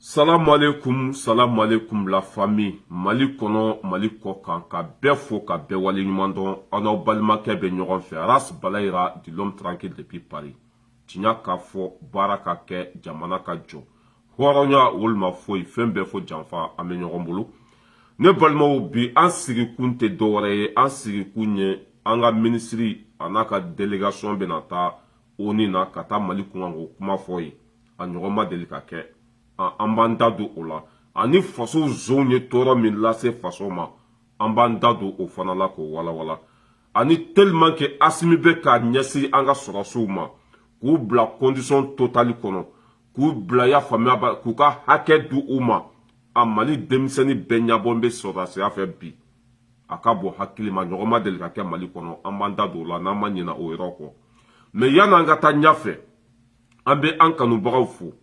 Salam alaikum la famille. Mali kono, Mali kokan, ka bɛɛ fo, ka bɛɛ wale ɲuman dɔn. An n'aw balimakɛ bɛ ɲɔgɔn fɛ. Ras Balayira de l'homme tranquille depuis Paris. Tiɲa k'a fɔ, baara ka kɛ, jamana ka jɔ. Hɔrɔnya walima foyi, fɛn bɛɛ fo janfa, an bɛ ɲɔgɔn bolo. Ne balimaw bi, an sigikun tɛ dɔwɛrɛ ye, an sigikun ye, an ka ministre, a n'a ka délégation bɛna taa ONU na, ka taa Mali kunkan ko kuma fɔ ye. A ɲɔgɔn ma deli ka kɛ. An b'an da don o la ani faso zonw ye tɔɔrɔ min lase faso ma an b'an da don o fana la k'o walawala ani tellement que Asimi bɛ ka ɲɛsin an ka sɔrɔsiw ma k'u bila condition totale kɔnɔ k'u bila ya faamuya k'u ka hakɛ di u ma a Mali denmisɛnnin bɛɛ ɲɛbɔ bɛ sɔrɔsiya fɛ bi a ka bɔ hakili ma ɲɔgɔn ma deli ka kɛ Mali kɔnɔ an b'an da don o la n'an ma ɲinɛ o yɔrɔ kɔ mais yan'an ka taa ɲɛfɛ an bɛ an kanubagaw fo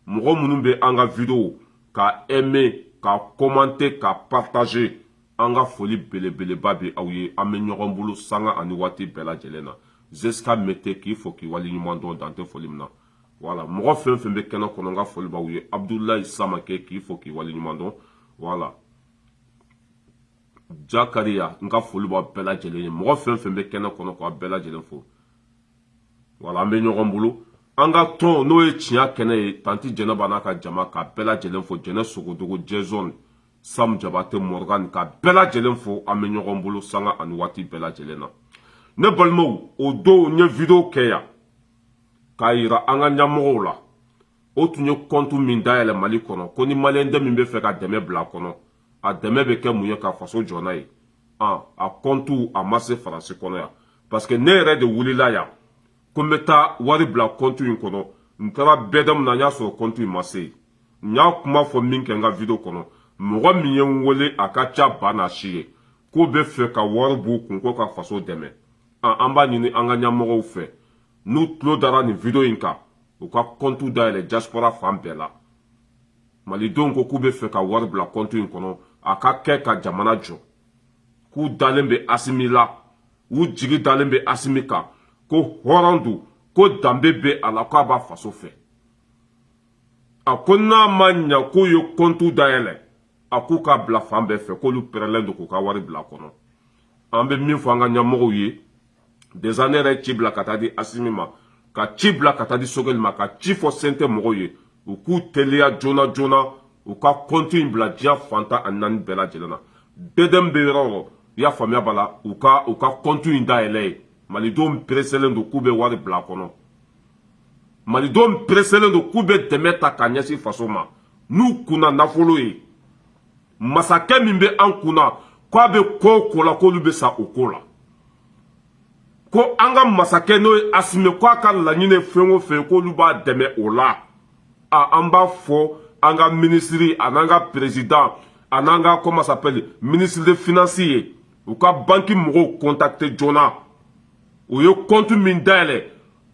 mɔgɔ minnu bɛ an ka vidéo ka aimer ka commenter ka partager an ka foli belebeleba bɛ aw ye an bɛ ɲɔgɔn bolo sanga ani waati bɛɛ lajɛlen na Zeska Mete k'i fo k'i waleɲuman dɔn dan tɛ foli min na voilà mɔgɔ fɛn fɛn bɛ kɛnɛ kɔnɔ n ka foli b'aw ye Abdoulaye Samake k'i fo k'i waleɲuman dɔn voilà Jakariya n ka foli b'aw bɛɛ lajɛlen ye mɔgɔ fɛn fɛn bɛ kɛnɛ kɔnɔ k'aw bɛɛ lajɛlen fo voilà an bɛ ɲɔgɔn bolo an ka tɔn n'o ye tiɲɛ kɛnɛ ye tanti Jɛnɛba n'a ka jama ka bɛɛ lajɛlen fo Jɛnɛ Sogodogo Jason Sam Jabate Morgan ka bɛɛ lajɛlen fo an bɛ ɲɔgɔn bolo sanga ani waati bɛɛ lajɛlen na ne balimaw o don n ye vidéo kɛ yan k'a yira an ka ɲɛmɔgɔw la o tun ye compte min dayɛlɛ Mali kɔnɔ ko ni maliyɛn den min bɛ fɛ ka dɛmɛ bila a kɔnɔ a dɛmɛ bɛ kɛ mun ye ka faso jɔ n'a ye a compte a ma se Faransi kɔnɔ yan parce que ne yɛrɛ de wulila yan ko n bɛ taa wari bila compte in kɔnɔ n taara bɛɛ da min na n y'a sɔrɔ compte in ma se n y'a kuma fɔ min kɛ n ka vidéo kɔnɔ mɔgɔ min ye n wele a ka ca ba n'a si ye k'o bɛ fɛ ka wari b'u kun ko ka faso dɛmɛ an b'a ɲini an ka ɲɛmɔgɔw fɛ n'u tulo dara nin vidéo in kan u ka compte dayɛlɛ diaspora fan bɛɛ la malidenw ko k'u bɛ fɛ ka wari bila compte in kɔnɔ a ka kɛ ka jamana jɔ k'u dalen bɛ Asimi la u jigi dalen bɛ Asimi kan ko hɔrɔn don ko danbe bɛ a la k'a b'a faso fɛ a ko n'a ma ɲɛ k'u ye compte dayɛlɛ a k'u k'a bila fan bɛɛ fɛ k'olu pɛrɛlen don k'u ka wari bila a kɔnɔ an bɛ min fɔ an ka ɲɛmɔgɔw ye déjà ne yɛrɛ ci bila ka taa di Asimi ma ka ci bila ka taa di Sogɛli ma ka ci fɔ Sente mɔgɔw ye u k'u teliya joona joona u ka compte in bila diɲɛ fantan ani naani bɛɛ lajɛlen na BDM bɛ yɔrɔ o yɔrɔ i y'a faamuya b'a la u ka compte in dayɛlɛ ye malidenw pereselen don k'u bɛ wari bila a kɔnɔ malidenw pereselen don k'u bɛ dɛmɛ ta ka ɲɛsin faso ma n'u kunna nafolo ye masakɛ min bɛ an kunna k'a bɛ ko o ko la k'olu bɛ sa o ko la ko an ka masakɛ n'o ye Asimi k'a ka laɲini fɛn o fɛn k'olu b'a dɛmɛ o la an b'a fɔ an ka ministre a n'an ka président a n'an ka comment s'appelle ministre de finance ye u ka banque mɔgɔw contacter joona u ye compte min dayɛlɛ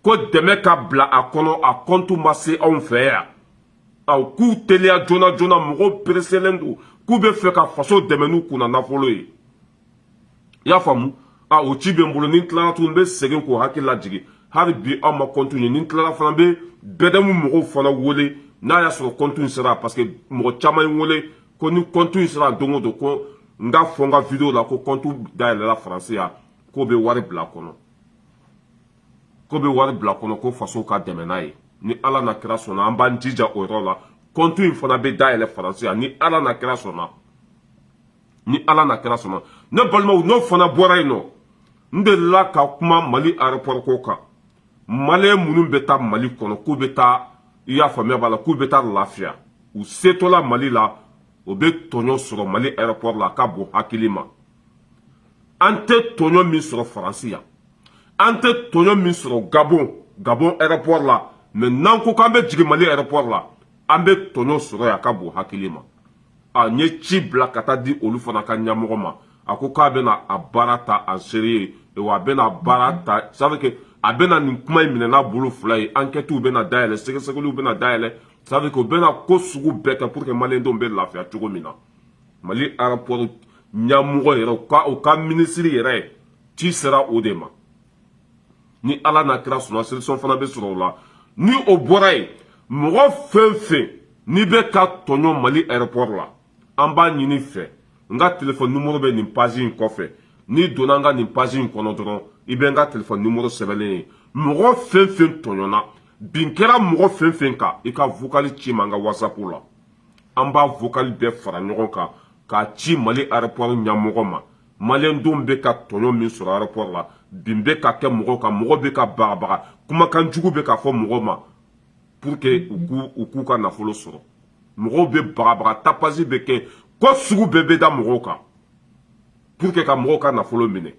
ko dɛmɛ ka bila a kɔnɔ a compte ma se anw fɛ yan k'u teliya joona joona mɔgɔw pereselen don k'u bɛ fɛ ka faso dɛmɛ n'u kunna nafolo ye i y'a faamu o ci bɛ n bolo ni n tilara tuguni n bɛ segin k'o hakili lajigin hali bi aw ma compte ye ni n tilara fana n bɛ BDM mɔgɔw fana wele n'a y'a sɔrɔ compte in sera parce que mɔgɔ caman ye wele ko ni compte in sera don o don ko n ka fɔ n ka vidéo la ko compte dayɛlɛla Faransi yan k'o bɛ wari bila a kɔnɔ ko bɛ wari bila kɔnɔ ko faso ka dɛmɛ n'a ye ni ala na kira sɔnna an b'an jija o yɔrɔ la compte in fana bɛ dayɛlɛ Faransi yan ni ala na kira sɔnna ni ala na kira sɔnna ne balimaw n'o fana bɔra yen nɔ n delila ka kuma Mali aéroport ko kan maliyɛn minnu bɛ taa Mali kɔnɔ k'u bɛ taa i y'a faamuya b'a la k'u bɛ taa lafiya u setɔla Mali la o bɛ tɔɲɔ sɔrɔ Mali aéroport la a ka bon hakili ma an tɛ tɔɲɔ min sɔrɔ Faransi yan an tɛ tɔɲɔ min sɔrɔ Gabon aéroport la mais n'an ko k'an bɛ jigin Mali aéroport la an bɛ tɔɲɔ sɔrɔ yan a ka bon hakili ma n ye ci bila ka taa di olu fana ka ɲɛmɔgɔ ma a ko k'a bɛna a baara ta en sérieux wa a bɛna baara ta ça veut dire que a bɛna nin kuma in minɛ n'a bolo fila ye enquêtew bɛna dayɛlɛ sɛgɛsɛgɛliw bɛna dayɛlɛ ça veut dire que o bɛna ko sugu bɛɛ kɛ pour que maliyɛndenw bɛ lafiya cogo min na Mali aéroport ɲɛmɔgɔ yɛrɛ u ka ministre yɛrɛ ci sera o de ma ni ala n'a kira sɔnna solution fana bɛ sɔrɔ o la ni o bɔra yen mɔgɔ fɛn fɛn ni be ka tonyo Mali aéroport la an b'a ɲini fɛ n ka téléphone numéro bɛ nin page in kɔfɛ ni donna n ka nin page in kɔnɔ dɔrɔn i bɛ n ka téléphone numéro sɛbɛnlen ye mɔgɔ fɛn fɛn tɔɲɔna bin kɛra mɔgɔ fɛn fɛn kan i ka vocal ci ma n ka whatsapp la an b'a vocal bɛɛ fara ɲɔgɔn kan k'a ci Mali aéroport ɲɛmɔgɔ ma maliyɛn denw bɛ ka tɔɲɔ min sɔrɔ aéroport la bin bɛ ka kɛ mɔgɔw kan mɔgɔ bɛ ka bagabaga kumakan jugu bɛ ka fɔ mɔgɔw ma pour que u k'u ka nafolo sɔrɔ mɔgɔw bɛ bagabaga tapasi bɛ kɛ ko sugu bɛɛ bɛ da mɔgɔw kan pour que ka mɔgɔw ka nafolo minɛ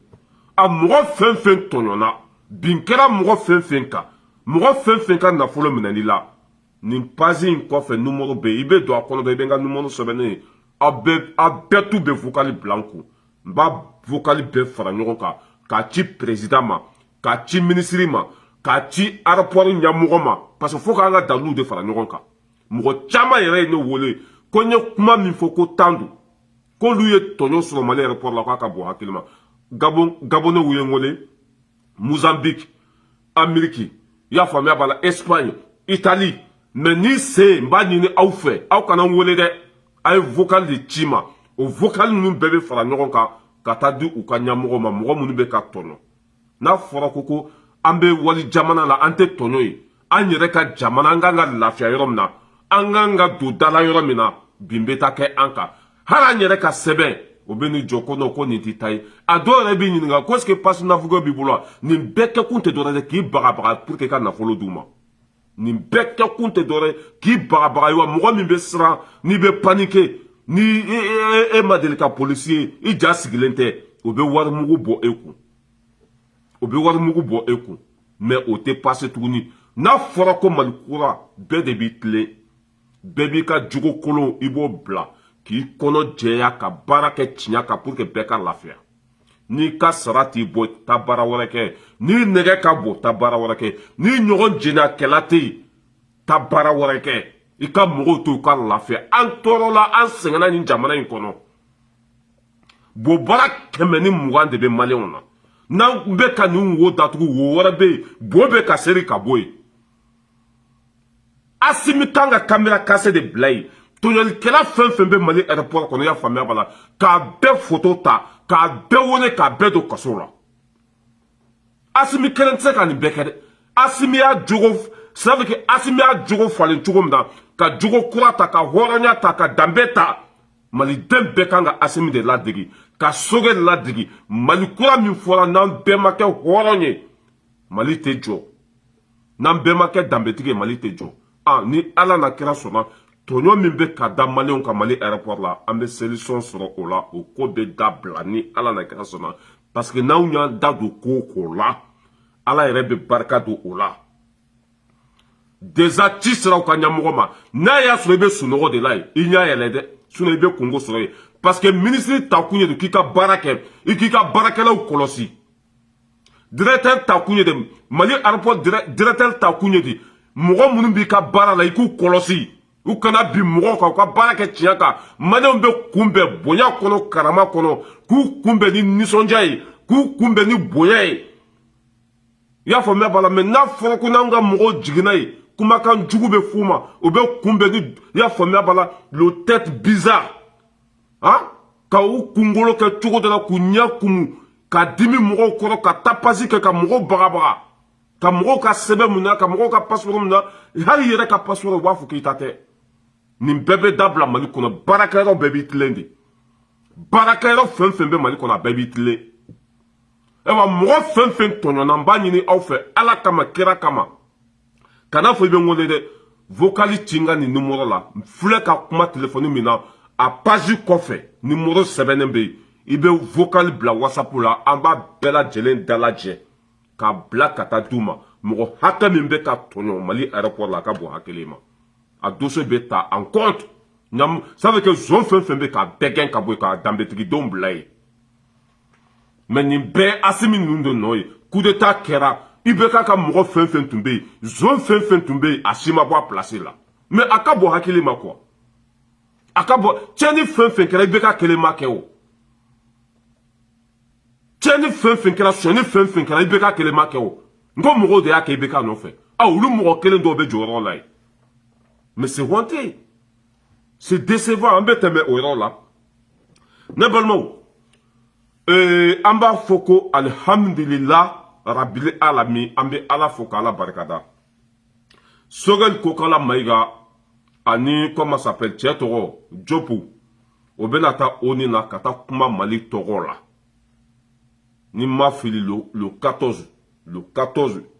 a mɔgɔ fɛn fɛn tɔɲɔna bin kɛra mɔgɔ fɛn fɛn kan mɔgɔ fɛn fɛn ka nafolo minɛli la nin page in kɔfɛ numéro bɛ yen i bɛ don a kɔnɔ dɔrɔn i bɛ n ka numéro sɛbɛnnen ye a bɛɛ t'u bɛ vocal bila n kun n b'a vocal bɛɛ fara ɲɔgɔn kan k'a ci président ma k'a ci ministre ma k'a ci aéroport ɲɛmɔgɔ ma parce que fo k'an ka dalilu de fara ɲɔgɔn kan mɔgɔ caman yɛrɛ ye ne wele ko n ye kuma min fɔ ko tan don k'olu ye tɔɲɔ sɔrɔ Mali aéroport la k'a ka bon hakili ma Gabonais ye n wele Mozambique Amérique i y'a faamuya b'a la Espagne Italie mais ni se n b'a ɲini aw fɛ aw kana n wele dɛ a ye vocal de ci ma o vocal ninnu bɛɛ bɛ fara ɲɔgɔn kan ka taa di u ka ɲɛmɔgɔ ma mɔgɔ minnu bɛ ka tɔɲɔ n'a fɔra ko an bɛ wali jamana la an tɛ tɔɲɔ ye an yɛrɛ ka jamana an kan ka lafiya yɔrɔ min na an kan ka don dala yɔrɔ min na bin bɛ taa kɛ an kan hali an yɛrɛ ka sɛbɛn o bɛ nin jɔ ko non ko nin tɛ ta ye a dɔw yɛrɛ b'i ɲininka ko est-ce que passe nafugo b'i bolo wa nin bɛɛ kɛ kun tɛ dɔ wɛrɛ k'i bagabaga pour que ka nafolo d'u ma nin bɛɛ kɛ kun tɛ dɔ wɛrɛ k'i bagabaga wa mɔgɔ min bɛ siran n'i bɛ paniquer ni e ma deli ka polisi ye i ja sigilen tɛ o bɛ wari mugu bɔ e kun o bɛ wari mugu bɔ e kun mais o tɛ passe tuguni n'a fɔra ko Mali kura bɛɛ de b'i tilen bɛɛ b'i ka jogo kolon i b'o bila k'i kɔnɔ jɛya ka baara kɛ tiɲɛ kan pour que bɛɛ ka lafiya n'i ka sara t'i bɔ taa baara wɛrɛ kɛ n'i nɛgɛ ka bon taa baara wɛrɛ kɛ n'i ɲɔgɔn jɛnnakɛla tɛ yen taa baara wɛrɛ kɛ i ka mɔgɔw to u ka lafiya an tɔɔrɔla an sɛgɛnna nin jamana in kɔnɔ bon baara 120 de bɛ maliyɛnw na n'an bɛ ka nin wo datugu wo wɛrɛ bɛ yen bo bɛ ka seri ka bɔ yen Asimi kan ka caméra cassée de bila yen tɔɲɔlikɛla fɛn fɛn bɛ Mali aéroport kɔnɔ i y'a faamuya b'a la k'a bɛɛ photo ta k'a bɛɛ wele k'a bɛɛ don kaso la Asimi kelen tɛ se ka nin bɛɛ kɛ dɛ Asimi y'a jogo ça veut dire que Asimi y'a jogo falen cogo min na ka jogo kura ta ka hɔrɔnya ta ka danbe ta maliden bɛɛ kan ka Asimi de ladege ka Sogɛ ladege Mali kura min fɔra n'an bɛɛ ma kɛ hɔrɔn ye Mali tɛ jɔ n'an bɛɛ ma kɛ danbetigi ye Mali tɛ jɔ ni Ala na kira sɔnna tɔɲɔ min bɛ ka da maliyɛnw ka Mali aéroport la an bɛ solution sɔrɔ o la o ko bɛ dabila ni Ala na kira sɔnna parce que n'anw y'an da don ko o ko la Ala yɛrɛ bɛ barika don o la déjà ci sera u ka ɲɛmɔgɔ ma n'a y'a sɔrɔ i bɛ sunɔgɔ de la yen i ɲɛ yɛlɛ dɛ sinon i bɛ kungo sɔrɔ yen parce que ministre ta kun ye de k'i ka baara kɛ i k'i ka baarakɛlaw kɔlɔsi directeur ta kun ye de Mali aéroport directeur ta kun ye de mɔgɔ minnu b'i ka baara la i k'u kɔlɔsi u kana bin mɔgɔw kan u ka baara kɛ tiɲɛ kan maliyɛnw bɛ kunbɛn bonya kɔnɔ karama kɔnɔ k'u kunbɛn ni nisɔndiya ye k'u kunbɛn ni bonya ye i y'a faamuya b'a la mais n'a fɔra ko n'anw ka mɔgɔw jiginna yen kumakan jugu bɛ f'u ma u bɛ kunbɛn ni i y'a faamuya b'a la le tête bizarre ka u kunkolo kɛ cogo dɔ la k'u ɲɛ kumu ka dimi mɔgɔw kɔrɔ ka tapasi kɛ ka mɔgɔw bagabaga ka mɔgɔw ka sɛbɛn mun na ka mɔgɔw ka passeport mun na hali i yɛrɛ ka passeport u b'a fɔ k'i ta tɛ nin bɛɛ bɛ dabila Mali kɔnɔ baarakɛyɔrɔ bɛɛ b'i tilen de baarakɛyɔrɔ fɛn fɛn bɛ Mali kɔnɔ a bɛɛ b'i tilen ayiwa mɔgɔ fɛn fɛn tɔɲɔna n b'a ɲini aw fɛ Ala kama kira kama kana fɔ i bɛ n wele dɛ vocal ci n ka nin numéro la n filɛ ka kuma téléphone min na a page kɔfɛ numéro sɛbɛnnen bɛ yen i bɛ vocal bila WhatsApp la an b'a bɛɛ lajɛlen dalajɛ k'a bila ka taa d'u ma mɔgɔ hakɛ min bɛ ka tɔɲɔ Mali aéroport la a ka bon hakili ma a dossier bɛ ta en compte ça veut dire que zone fɛn fɛn bɛ k'a bɛɛ gɛn ka bɔ yen k'a danbetigidenw bila yen mais nin bɛɛ Asimi ninnu de nɔ ye coup d'état kɛra IBK ka mɔgɔ fɛn fɛn tun bɛ yen zone fɛn fɛn tun bɛ yen a si ma bɔ a place la mais a ka bɔ hakili ma quoi a ka bɔ tiɲɛni fɛn fɛn kɛra IBK kelen ma kɛ o tiɲɛni fɛn fɛn kɛra sonyani fɛn fɛn kɛra IBK kelen ma kɛ o n ko mɔgɔw de y'a kɛ IBK nɔfɛ olu mɔgɔ kelen dɔw bɛ jɔyɔrɔ la yen mais c'est honteux c'est décevant an bɛ tɛmɛ o yɔrɔ la ne balimaw an b'a fɔ ko alhamdulillah rabbil alamin an bɛ ala fo k'ala barikada Sogɛli Kokala Mayiga ani comment s'appelle cɛ tɔgɔ Jopu o bɛna taa ONU na ka taa kuma Mali tɔgɔ la ni ma fili le 14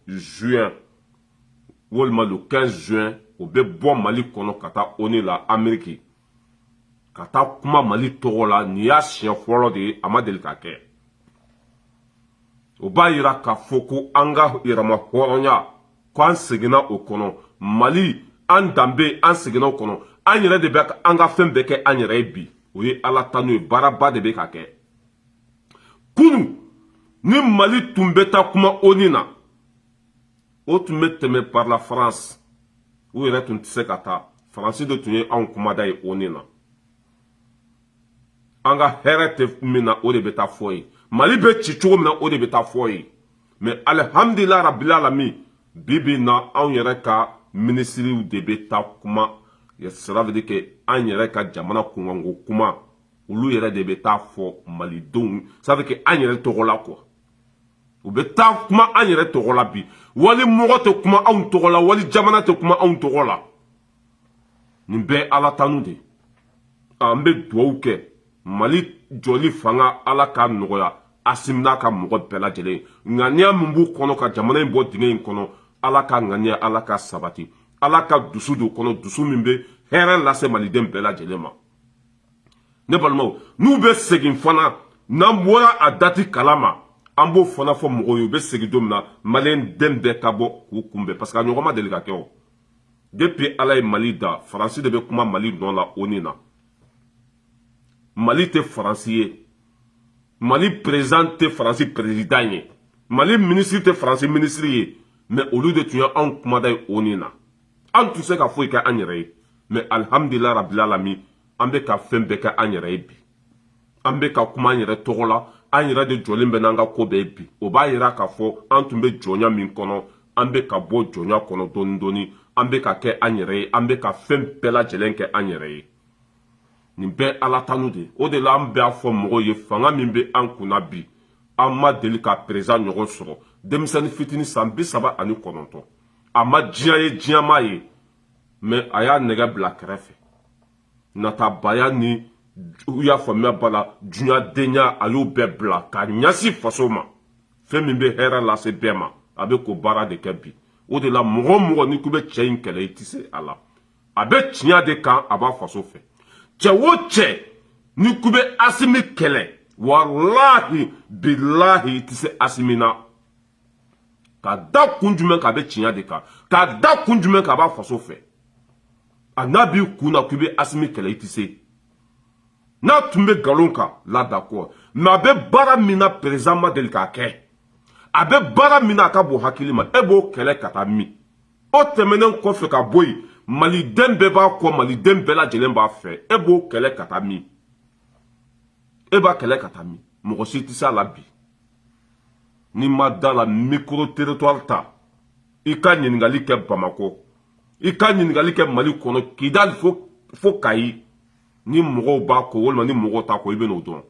juin walima le 15 juin o bɛ bɔ Mali kɔnɔ ka taa ONU la Amérique ka taa kuma Mali tɔgɔ la ni y'a siɲɛ fɔlɔ de ye a ma deli ka kɛ o b'a yira k'a fɔ ko an ka yɛrɛma hɔrɔnya k'an seginna o kɔnɔ Mali an danbe an seginna o kɔnɔ an yɛrɛ de bɛ an ka fɛn bɛɛ kɛ an yɛrɛ ye bi o ye ala tanu ye baaraba de bɛ ka kɛ kunu ni Mali tun bɛ taa kuma ONU na o tun bɛ tɛmɛ par la France u yɛrɛ tun tɛ se ka taa Faransi de tun ye anw kumada ye ONU na an ka hɛrɛ tɛ min na o de bɛ taa fɔ ye Mali bɛ ci cogo min na o de bɛ taa fɔ ye mais alhamdulillah rabbil alamin bibi na anw yɛrɛ ka ministriw de bɛ taa kuma cela veut dire que an yɛrɛ ka jamana kunkanko kuma olu yɛrɛ de bɛ taa fɔ malidenw ça veut dire que an yɛrɛ tɔgɔ la quoi u bɛ taa kuma an yɛrɛ tɔgɔ la bi wali mɔgɔ tɛ kuma anw tɔgɔ la wali jamana tɛ kuma anw tɔgɔ la nin bɛɛ ala tanu de an bɛ dugawu kɛ Mali jɔli fanga ala ka nɔgɔya Assimi n'a ka mɔgɔ bɛɛ lajɛlen ŋaniya min b'u kɔnɔ ka jamana in bɔ dingɛ in kɔnɔ ala ka ŋaniya ala ka sabati ala ka dusu don kɔnɔ dusu min bɛ hɛrɛ lase maliden bɛɛ lajɛlen ma ne balimaw n'u bɛ segin fana n'an bɔra a dati kalama an b'o fana fɔ mɔgɔw ye u bɛ segin don min na maliyɛn den bɛɛ ka bɔ k'u kunbɛn parce que a ɲɔgɔn ma deli ka kɛ o depuis ala ye Mali da Faransi de bɛ kuma Mali nɔ la ONU na Mali tɛ Faransi ye Mali président tɛ Faransi président ye Mali ministre tɛ Faransi ministre ye mais olu de tun ye anw kumada ye ONU na an tun se ka foyi kɛ an yɛrɛ ye mais alhamdulillah rabbil alamin an bɛ ka fɛn bɛɛ kɛ an yɛrɛ ye bi an bɛ ka kuma an yɛrɛ tɔgɔ la an yɛrɛ de jɔlen bɛ n'an ka ko bɛɛ bi o b'a yira k'a fɔ an tun bɛ jɔnya min kɔnɔ an bɛ ka bɔ jɔnya kɔnɔ dɔɔni dɔɔni an bɛ ka kɛ an yɛrɛ ye an bɛ ka fɛn bɛɛ lajɛlen kɛ an yɛrɛ ye nin bɛɛ ala tanu de o de la an bɛ fɔ mɔgɔw ye fanga min bɛ an kunna bi an ma deli ka président ɲɔgɔn sɔrɔ denmisɛnnin fitinin san 39 a ma diɲɛ ye diɲɛma ye mais a y'a nɛgɛ bila kɛrɛfɛ natabaya ni u y'a faamuya bala diɲɛdenya a y'o bɛɛ bila ka ɲɛsin faso ma fɛn min bɛ hɛrɛ lase bɛɛ ma a bɛ k'o baara de kɛ bi o de la mɔgɔ o mɔgɔ n'i ko bɛ cɛ in kɛlɛ i tɛ se a la a bɛ tiɲɛ de kan a b'a faso fɛ cɛ o cɛ n'i ko bɛ Assimi kɛlɛ walahi bilahi i tɛ se Assimi na ka da kun jumɛn kan a bɛ tiɲɛ de kan ka da kun jumɛn kan a b'a faso fɛ a n'a b'i kun na k'i bɛ Assimi kɛlɛ i tɛ se n'a tun bɛ nkalon kan là d'accord mais a bɛ baara min na président ma deli k'a kɛ a bɛ baara min na a ka bon hakili ma e b'o kɛlɛ ka taa min o tɛmɛnen kɔfɛ ka bɔ yen maliden bɛɛ b'a kɔ maliden bɛɛ lajɛlen b'a fɛ e b'o kɛlɛ ka taa min e b'a kɛlɛ ka taa min mɔgɔ si tɛ se a la bi n'i ma da la micro territoire ta i ka ɲininkali kɛ Bamako i ka ɲininkali kɛ Mali kɔnɔ Kidali fo Kayi ni mɔgɔw b'a kɔ walima ni mɔgɔw t'a kɔ i bɛ n'o dɔn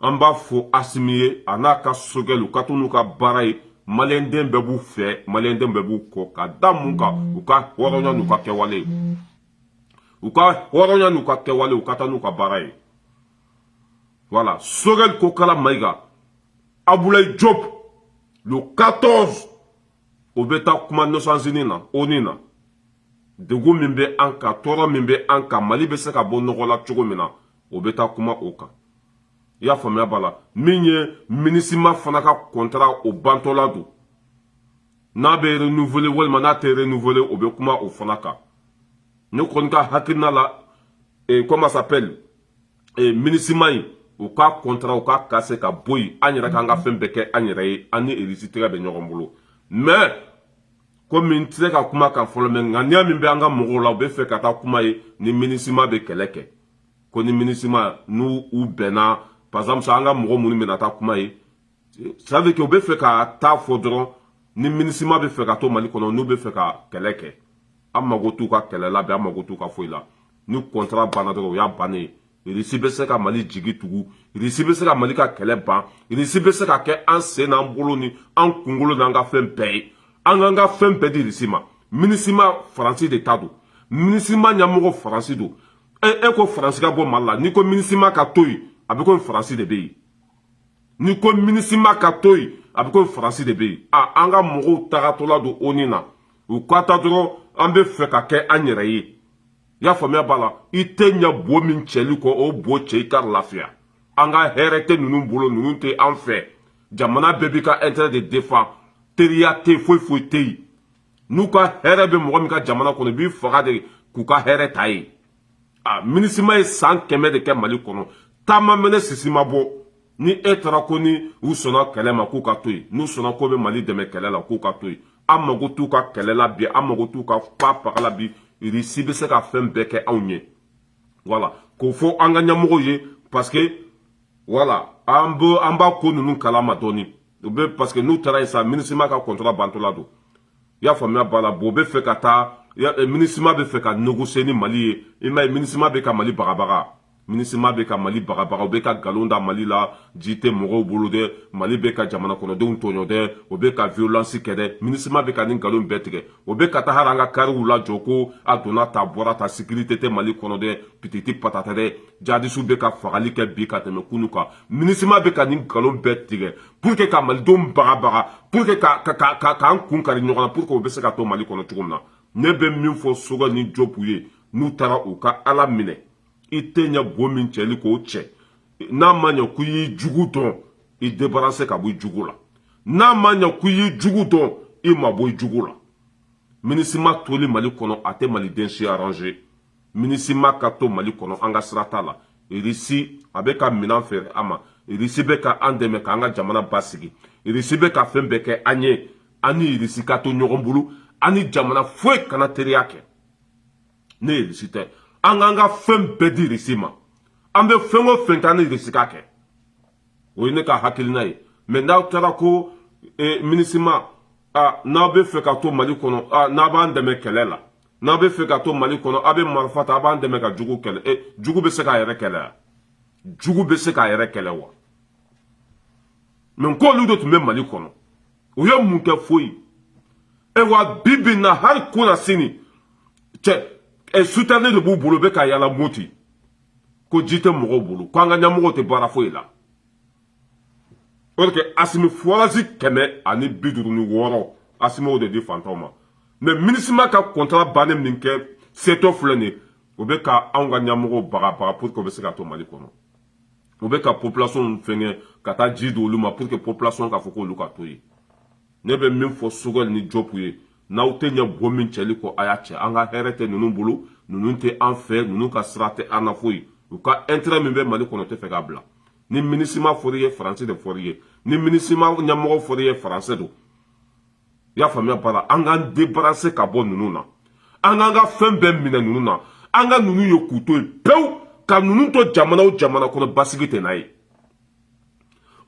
an b'a fɔ Assimi ye a n'a ka sogɛli u ka to n'u ka baara ye maliyɛn den bɛɛ b'u fɛ maliyɛn den bɛɛ b'u kɔ ka da mun kan u ka hɔrɔnya n'u ka kɛwale u ka hɔrɔnya n'u ka kɛwale u ka taa n'u ka baara ye voilà Sogɛli Kokala Mayiga Abdoulaye Diop le 14 o bɛ taa kuma Nations Unies na ONU na degun min bɛ an kan tɔɔrɔ min bɛ an kan Mali bɛ se ka bɔ nɔgɔ la cogo min na o bɛ taa kuma o kan i y'a faamuya b'a la min ye MINUSMA fana ka contrat o bantɔla don n'a bɛ renouveler walima n'a tɛ renouveler o bɛ kuma o fana kan ne kɔni ka hakilina la comment ça s'appelle MINUSMA in u ka contrat u ka kase ka bɔ yen an yɛrɛ k'an ka fɛn bɛɛ kɛ an yɛrɛ ye an ni Irisi tɛgɛ bɛ ɲɔgɔn bolo mais komi n tɛ se ka kuma kan fɔlɔ mais ŋaniya min bɛ an ka mɔgɔw la u bɛ fɛ ka taa kuma ye ni MINUSMA bɛ kɛlɛ kɛ ko ni MINUSMA n'u bɛnna par exemple an ka mɔgɔ minnu bɛna taa kuma ye ça veut dire que u bɛ fɛ ka taa fɔ dɔrɔn ni MINUSMA bɛ fɛ ka to Mali kɔnɔ n'u bɛ fɛ ka kɛlɛ kɛ an mago t'u ka kɛlɛ la bi an mago t'u ka foyi la ni contrat banna dɔrɔn o y'a bannen ye Russie bɛ se ka Mali jigi tugu Russie bɛ se ka Mali ka kɛlɛ ban Russie bɛ se ka kɛ an sen n'an bolo ni an kunkolo n'an ka fɛn bɛɛ ye an k'an ka fɛn bɛɛ di Russie ma MINUSMA Faransi de ta don MINUSMA ɲɛmɔgɔ Faransi don e ko Faransi ka bɔ Mali la n'i ko MINUSMA ka to yen a bɛ komi Faransi de bɛ yen n'i ko MINUSMA ka to yen a bɛ komi Faransi de bɛ yen an ka mɔgɔw tagatɔla don ONU na u ka taa dɔrɔn an bɛ fɛ ka kɛ an yɛrɛ ye i y'a faamuya b'a la i tɛ ɲɛ bo min cɛli kɔ o bo cɛ i ka lafiya an ka hɛrɛ tɛ ninnu bolo ninnu tɛ an fɛ jamana bɛɛ b'i ka intérêt de défend teriya tɛ foyi foyi tɛ yen n'u ka hɛrɛ bɛ mɔgɔ min ka jamana kɔnɔ i b'i faga de k'u ka hɛrɛ ta ye MINUSMA ye san 100 de kɛ Mali kɔnɔ taama mɛnɛ sisi ma bɔ ni e taara ko ni u sɔnna kɛlɛ ma k'u ka to yen n'u sɔnna ko bɛ Mali dɛmɛ kɛlɛ la k'u ka to yen an mago t'u ka kɛlɛ la bi an mago t'u ka paga la bi Russie bɛ se ka fɛn bɛɛ kɛ anw ye voilà k'o fɔ an ka ɲɛmɔgɔw ye parce que voilà an b'a ko ninnu kalama dɔɔni o bɛ parce que n'u taara yen sa MINUSMA ka contrat bantɔla don i y'a faamuya b'a la bon o bɛ fɛ ka taa MINUSMA bɛ fɛ ka négocier ni Mali ye i m'a ye MINUSMA bɛ ka Mali bagabaga MINUSMA bɛ ka Mali bagabaga u bɛ ka nkalon da Mali la ji tɛ mɔgɔw bolo dɛ Mali bɛ ka jamana kɔnɔdenw tɔɲɔ dɛ o bɛ ka violence kɛ dɛ MINUSMA bɛ ka nin nkalon bɛɛ tigɛ o bɛ ka taa hali an ka kariw lajɔ ko a donna ta bɔra ta sécurité tɛ Mali kɔnɔ dɛ pititi patata dɛ jihadistes bɛ ka fagali kɛ bi ka tɛmɛ kunu kan MINUSMA bɛ ka nin nkalon bɛɛ tigɛ pour que ka malidenw bagabaga pour que k'an kun kari ɲɔgɔn na pour que o bɛ se ka to Mali kɔnɔ cogo min na ne bɛ min fɔ Sogɛl ni Jobu ye n'u taara u ka Ala minɛ i tɛ ɲɛ bo min cɛli k'o cɛ n'a ma ɲɛ k'i y'i jugu dɔn i débarrasser ka bɔ i jugu la n'a ma ɲɛ k'i y'i jugu dɔn i ma bɔ i jugu la MINUSMA toli Mali kɔnɔ a tɛ maliden si arranger MINUSMA ka to Mali kɔnɔ an ka sira t'a la Russie a bɛ ka minɛn feere an ma Russie bɛ ka an dɛmɛ k'an ka jamana basigi Russie bɛ ka fɛn bɛɛ kɛ an ye an ni Russie ka to ɲɔgɔn bolo an ni jamana foyi kana teriya kɛ ne ye Russie tɛ an k'an ka fɛn bɛɛ di Russie ma an bɛ fɛn o fɛn k'an ni Russie ka kɛ o ye ne ka hakilina ye mais n'aw taara ko MINUSMA n'aw bɛ fɛ ka to Mali kɔnɔ n'a b'an dɛmɛ kɛlɛ la n'a bɛ fɛ ka to Mali kɔnɔ a bɛ marifa ta a b'an dɛmɛ ka jugu kɛlɛ jugu bɛ se k'a yɛrɛ kɛlɛ wa jugu bɛ se k'a yɛrɛ kɛlɛ wa mais k'olu de tun bɛ Mali kɔnɔ u ye mun kɛ foyi wa bi bi in na hali kunna sini cɛ souterrain de b'u bolo bɛ ka yala Moti ko ji tɛ mɔgɔw bolo ko an ka ɲɛmɔgɔw tɛ baara foyi la o de kɛ Asimi Fuwalasi 156 Asimi o de di fantanw ma mais MINUSMA ka contrat bannen min kɛ setɔ filɛ nin ye o bɛ ka anw ka ɲɛmɔgɔw bagabaga pour que o bɛ se ka to Mali kɔnɔ o bɛ ka population fɛngɛ ka taa ji di olu ma pour que population ka fɔ k'olu ka to yen ne bɛ min fɔ Sogɛl ni Jobu ye n'aw tɛ ɲɛ bo min cɛli kɔ a y'a cɛ an ka hɛrɛ tɛ ninnu bolo ninnu tɛ an fɛ ninnu ka sira tɛ an na foyi u ka intérêt min bɛ Mali kɔnɔ tɛ fɛ k'a bila ni MINUSMA fɔr'i ye Faransi de fɔr'i ye ni MINUSMA ɲɛmɔgɔ fɔr'i ye Faransi don i y'a faamuya ba la an k'an débarrasser ka bɔ ninnu na an k'an ka fɛn bɛɛ minɛ ninnu na an ka ninnu ye k'u to yen pewu ka ninnu to jamana o jamana kɔnɔ basigi tɛ n'a ye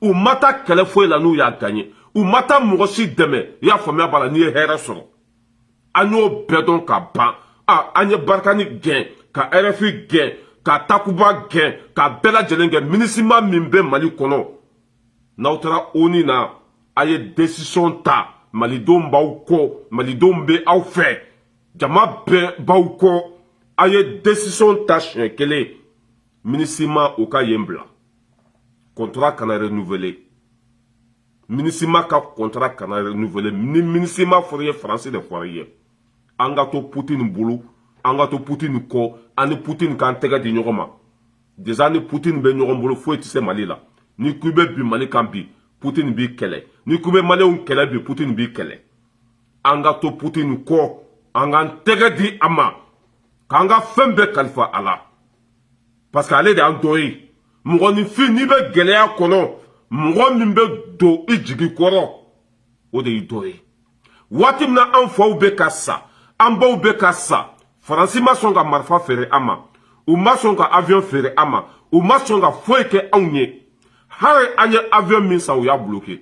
u ma taa kɛlɛ foyi la n'u y'a gagné u ma taa mɔgɔ si dɛmɛ i y'a faamuya ba la n'i ye hɛrɛ sɔrɔ an y'o bɛɛ dɔn ka ban an ye Barkani gɛn ka RFI gɛn ka Takuba gɛn ka bɛɛ lajɛlen gɛn MINUSMA min bɛ Mali kɔnɔ n'aw taara ONU na a ye décision ta malidenw b'aw kɔ malidenw bɛ aw fɛ jama bɛɛ b'aw kɔ a ye décision ta siɲɛ kelen MINUSMA o ka yen bila contrat kana renouveler MINUSMA ka contrat kana renouveler ni MINUSMA fɔr'i ye Faransi de fɔr'i ye an ka to Poutine bolo an ka to Poutine kɔ an ni Poutine k'an tɛgɛ di ɲɔgɔn ma déjà ni Poutine bɛ ɲɔgɔn bolo foyi tɛ se Mali la ni k'i bɛ bin Mali kan bi Poutine b'i kɛlɛ ni k'i bɛ Maliyɛnw kɛlɛ bi Poutine b'i kɛlɛ an ka to Poutine kɔ an k'an tɛgɛ di a ma k'an ka fɛn bɛɛ kalifa a la parce que ale de y'an dɔ ye mɔgɔninfin n'i bɛ gɛlɛya kɔnɔ mɔgɔ min bɛ don i jigi kɔrɔ o de y'i dɔ ye waati min na an faw bɛ ka sa an baw bɛ ka sa Faransi ma sɔn ka marifa feere an ma u ma sɔn ka avion feere an ma u ma sɔn ka foyi kɛ anw ye hali an ye avion min san u y'a bloqué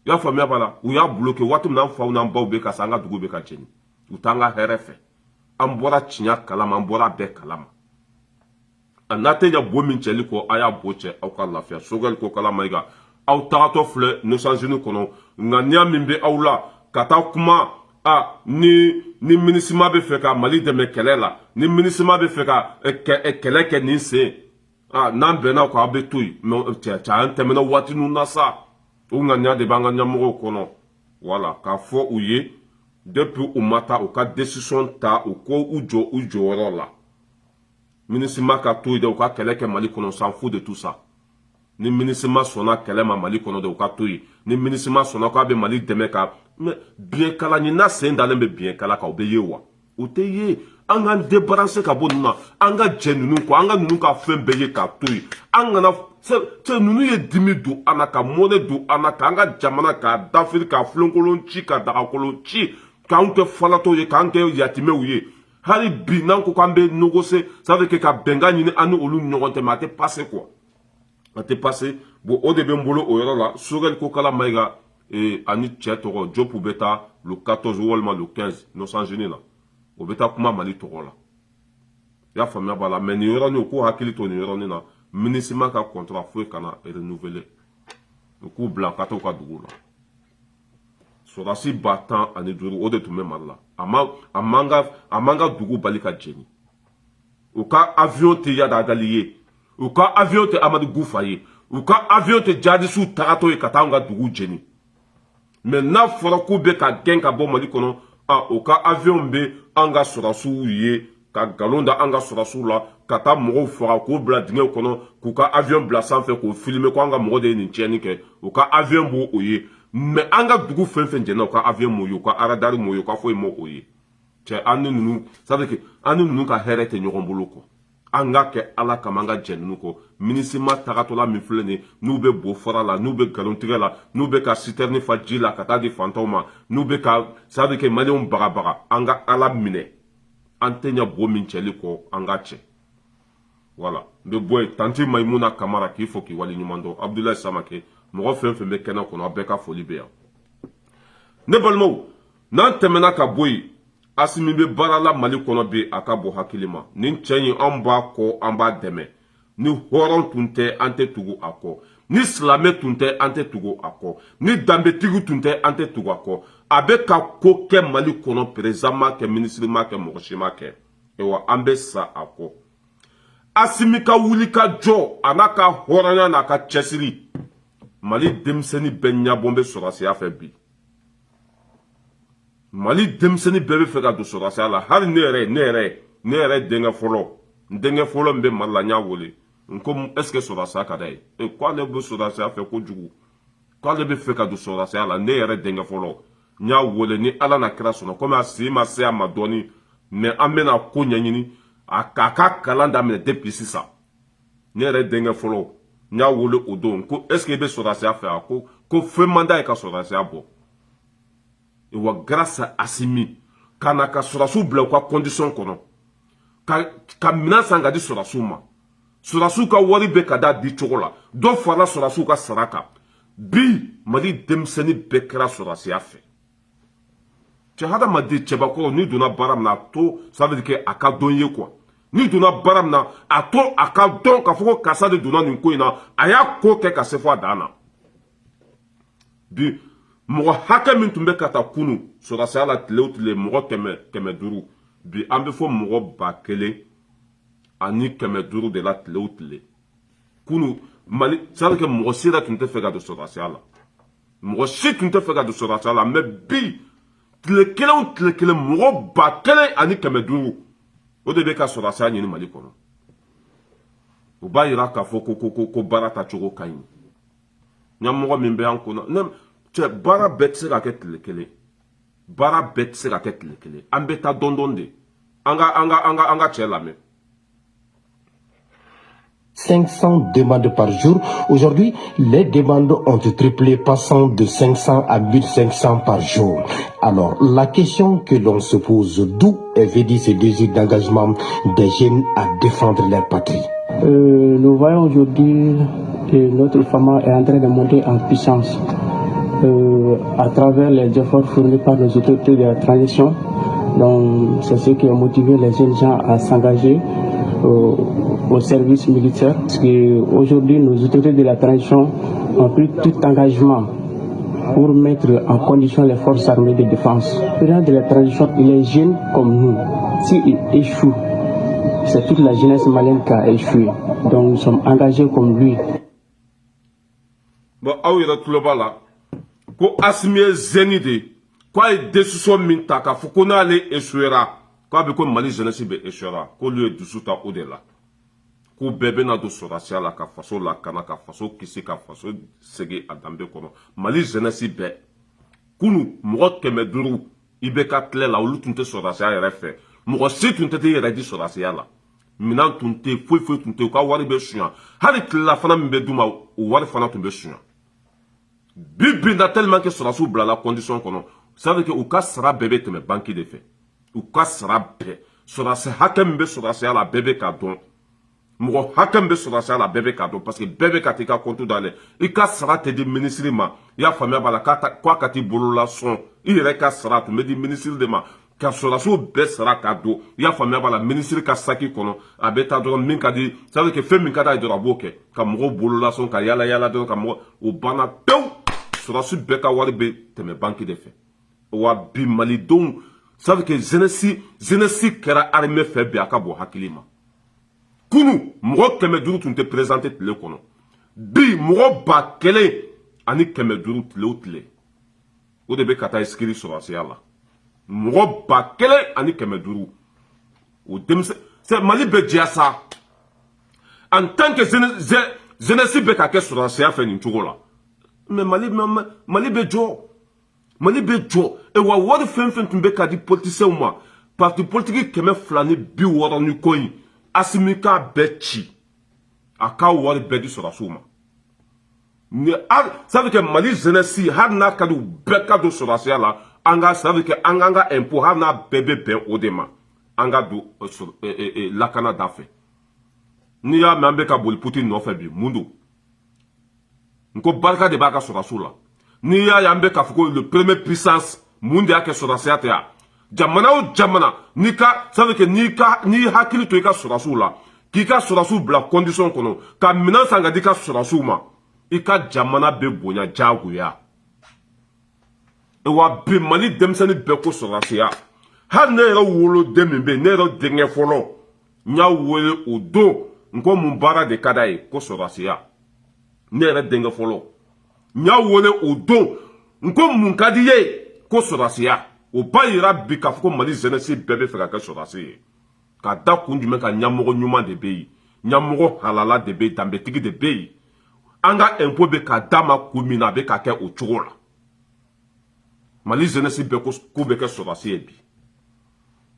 ya faamuya bala u y'a bloqué waati min na an faw n'an baw bɛ ka sa an ka dugu bɛ ka jeni u t'an ka hɛrɛ fɛ an bɔra tiɲɛ kalama an bɔra bɛɛ kalama a n'a tɛ ɲɛ bo min cɛli kɔ a y'a bo cɛ aw ka lafiya Sogɛli ko Kala Mayiga aw tagatɔ filɛ Nations Unies kɔnɔ ŋaniya min bɛ aw la ka taa kuma ni MINUSMA bɛ fɛ ka Mali dɛmɛ kɛlɛ la ni MINUSMA bɛ fɛ ka kɛlɛ kɛ nin sen n'an bɛnna ko aw bɛ to yen cɛ an tɛmɛna waati ninnu na sa o ŋaniya de b'an ka ɲɛmɔgɔw kɔnɔ wala k'a fɔ u ye depuis u ma taa u ka décision ta u ko u jɔ u jɔyɔrɔ la MINUSMA ka to yen de u ka kɛlɛ kɛ Mali kɔnɔ s'en fout de tout ça ni MINUSMA sɔnna kɛlɛ ma Mali kɔnɔ de u ka to yen ni MINUSMA sɔnna k'a bɛ Mali dɛmɛ ka mais biɲɛkala ɲi n'a sen dalen bɛ biɲɛkala kan u bɛ ye wa u tɛ ye an k'an débarrasser ka bɔ ninnu na an ka jɛ ninnu kɔ an ka ninnu ka fɛn bɛɛ ye k'a to yen an kana cɛ ninnu ye dimi don an na ka mɔnɛ don an na k'an ka jamana k'a dafiri k'a filenkolon ci ka dagakolon ci k'an kɛ falatɔw ye k'an kɛ yatimɛw ye hali bi n'an ko k'an bɛ négocier ça veut dire ka bɛnkan ɲini an ni olu ɲɔgɔn cɛ mais a tɛ passer quoi a tɛ passer bon o de bɛ n bolo o yɔrɔ la Sogɛli ko Kala Mayiga ani cɛ tɔgɔ Jopu bɛ taa le 14 walima le 15 Nations Unies la o bɛ taa kuma Mali tɔgɔ la i y'a faamuya b'a la mais nin yɔrɔnin u k'u hakili to nin yɔrɔnin na MINUSMA ka contrat foyi kana renouveler u k'u bila ka taa u ka dugu la sɔrɔdasi 115 o de tun bɛ Mali la a man ka dugu bali ka jeni u ka avion tɛ Yada Agali ye u ka avion tɛ Amadu Gufa ye u ka avion tɛ jihadistes tagatɔ ye ka taa an ka dugu jeni mais n'a fɔra k'u bɛ ka gɛn ka bɔ Mali kɔnɔ u ka avion bɛ an ka sɔrɔdasiw ye ka nkalon da an ka sɔrɔdasiw la ka taa mɔgɔw faga k'u bila dingɛw kɔnɔ k'u ka avion bila sanfɛ k'o filmer ko an ka mɔgɔ de ye nin tiɲɛni kɛ u ka avion b'o o ye mais an ka dugu fɛn fɛn jɛnna u ka avion m'o ye u ka radar m'o ye u ka foyi m'o ye cɛ an ni ninnu ça veut dire que an ni ninnu ka hɛrɛ tɛ ɲɔgɔn bolo kɔ an ka kɛ Ala kama an ka jɛ ninnu kɔ MINUSMA tagatɔla min filɛ nin ye n'u bɛ bo fara la n'u bɛ nkalon tigɛ la n'u bɛ ka citerne fa ji la ka taa di fantanw ma n'u bɛ ka ça veut dire que maliyɛnw bagabaga an ka Ala minɛ an tɛ ɲɛ bo min cɛli kɔ an ka cɛ voilà n bɛ bɔ yen tanti Mayimuna Kamara k'i fɔ k'i waleɲuman dɔn Abdulayi Samake mɔgɔ fɛn fɛn bɛ kɛnɛ kɔnɔ a bɛɛ ka foli bɛ yan ne balimaw n'an tɛmɛna ka bɔ yen Asimi bɛ baara la Mali kɔnɔ bi a ka bɔ hakili ma nin cɛ in an b'a kɔ an b'a dɛmɛ ni hɔrɔn tun tɛ an tɛ tugu a kɔ ni silamɛ tun tɛ an tɛ tugu a kɔ ni danbetigi tun tɛ an tɛ tugu a kɔ a bɛ ka ko kɛ Mali kɔnɔ président ma kɛ ministre ma kɛ mɔgɔ si ma kɛ wa an bɛ sa a kɔ Asimi ka wuli ka jɔ a n'a ka hɔrɔnya n'a ka cɛsiri Mali denmisɛnnin bɛɛ ɲɛbɔn bɛ sɔrɔdasiya fɛ bi Mali denmisɛnnin bɛɛ bɛ fɛ ka don sɔrɔdasiya la hali ne yɛrɛ denkɛ fɔlɔ n denkɛ fɔlɔ min bɛ Mali la n y'a wele n ko est ce que sɔrɔdasiya ka d'a ye k'ale bɛ sɔrɔdasiya fɛ kojugu k'ale bɛ fɛ ka don sɔrɔdasiya la ne yɛrɛ denkɛ fɔlɔ n y'a wele ni Ala na kira sɔnna komi a si ma se a ma dɔɔni mais an bɛna ko ɲɛɲini a k'a ka kalan daminɛ depuis sisan ne yɛrɛ denkɛ fɔlɔ n y'a wele o don ko est ce que i bɛ sɔrɔdasiya fɛ a ko fɛn man d'a ye ka sɔrɔdasiya bɔ wa grâce à Asimi kana ka sɔrɔdasiw bila u ka condition kɔnɔ ka minɛn san ka di sɔrɔdasiw ma sɔrɔdasiw ka wari bɛ ka da di cogo la dɔ farala sɔrɔdasiw ka sara kan bi Mali denmisɛnnin bɛɛ kɛra sɔrɔdasiya fɛ cɛ hadamaden cɛbakɔrɔ n'i donna baara min na a to ça veut dire que a ka dɔn ye quoi n'i donna baara min na a to a ka dɔn k'a fɔ ko karisa de donna nin ko in na a y'a ko kɛ ka se fɔ a dan na bi mɔgɔ hakɛ min tun bɛ ka taa kunu sɔrɔdasiya la tile o tile mɔgɔ 100 bi an bɛ fɔ mɔgɔ 1000 ani 500 de la tile o tile kunu Mali ça veut dire que mɔgɔ si yɛrɛ tun tɛ fɛ ka don sɔrɔdasiya la mɔgɔ si tun tɛ fɛ ka don sɔrɔdasiya la mais bi tile kelen o tile kelen mɔgɔ 1000 ani 500 o de bɛ ka sɔrɔdasiya ɲini Mali kɔnɔ o b'a yira k'a fɔ ko baara tacogo ka ɲi ɲɛmɔgɔ min bɛ an kunna cɛ baara bɛɛ tɛ se ka kɛ tile kelen baara bɛɛ tɛ se ka kɛ tile kelen an bɛ taa dɔɔnin de an ka cɛ lamɛn 500 demandes par jour. Aujourd'hui, les demandes ont triplé, passant de 500 à 1500 par jour. Alors, la question que l'on se pose, d'où est venu ce désir d'engagement des jeunes à défendre leur patrie? Nous voyons aujourd'hui que notre femme est en train de monter en puissance. à travers les efforts fournis par les autorités de la transition. Donc, c'est ce qui a motivé les jeunes gens à s'engager au service militaire. Parce qu'aujourd'hui, nos autorités de la transition ont pris tout engagement pour mettre en condition les forces armées de défense. Le président de la transition, il est jeune comme nous. S'il échoue, c'est toute la jeunesse malienne qui a échoué. Donc, nous sommes engagés comme lui. Bon, aouira tulobala, ko asmie zenide, quoi est décision minta, ka fukona ale échouera, quoi beko mali jeunesse be échouera, ko lui est dessouta au-delà. Ko bébé na do sorasia la ka faso la kana ka faso kisi ka faso sege adambe kono. Mali jeunesse be, kunu, mouot keme duru, ibe ka tle la ou tunte sorasia yere fe, mouot si tunte te yere di sorasia la. Minan tunte, foi tunte, ka wari be suyan. Hari tla fana mbe duma, ou wari fana tumbe suyan. Bibi na tellement que sera sous la condition qu'on a. Ça veut dire que ou cas sera bébé te me banque de fait. Ou cas sera bé. Sera se hakembe sera se la bébé cadon. Mo hakembe sera se la bébé cadon parce que bébé katika compte dans les. Il cas sera te dit ministre ma. Ya famille bala kata quoi kati bolo la son. Il reka sera te me dit ministre de ma. Ka sera sous bé sera cadeau. Ya famille bala ministre ka saki kono. Abeta don min kadi. Ça veut dire que fait min kada de la boke. Ka mo bolo la son ka yala don ka mo o bana pew. Sera su beka wari be teme banki de fait. Wa bi mali don ça veut que jeunesse kera armée fait be akabo hakilima. Kunu mo keme duru tunte présenter le kono. Bi mo ba kele ani keme duru tle. O de be kata eskiri sur asiala. Mo ba kele ani keme duru. O demse c'est mali be diasa. En tant que jeunesse be ka ke sur asia fait ni tugola. Mais Mali be jo. E wa wadi fen tumbe ka di politicien moi. Parti politique keme flani bi wora ni koyi. Asimika bechi. Aka wadi be di sora souma. Ça veut que Mali jeunesse har na kadu beka do sora sia la. Anga ça veut que anga impôt har na bébé ben odema. Anga do la Canada fait. Ni ya membe ka boli Poutine no fait bi mundo. Nko barka de baka sorasula. Ni ya yambe ka fuko le premier puissance monde ya ke sorasiate ya. Jamana o jamana nika ça veut que ni hakili to ka sorasula. Ki ka sorasu bla condition kono ka minan sanga di ka sorasuma. Ika jamana be bonya jagu ya. E wa be mali demsani be ko sorasia. Ha ne ro wolo dembe ne ro denge folo. Nya wole odo nko mumbara de kadai ko sorasia. Nere denga folo nya wole odo nko munkadiye ko sorasia o bayira bika fko mali jeunesse bébé fera ka sorasi ka da kundume ka nyamogo nyuma de beyi nyamogo halala de beyi tambetigi de beyi anga impôt be ka dama kumina be ka ke o chogola mali jeunesse be ko be ka sorasi bi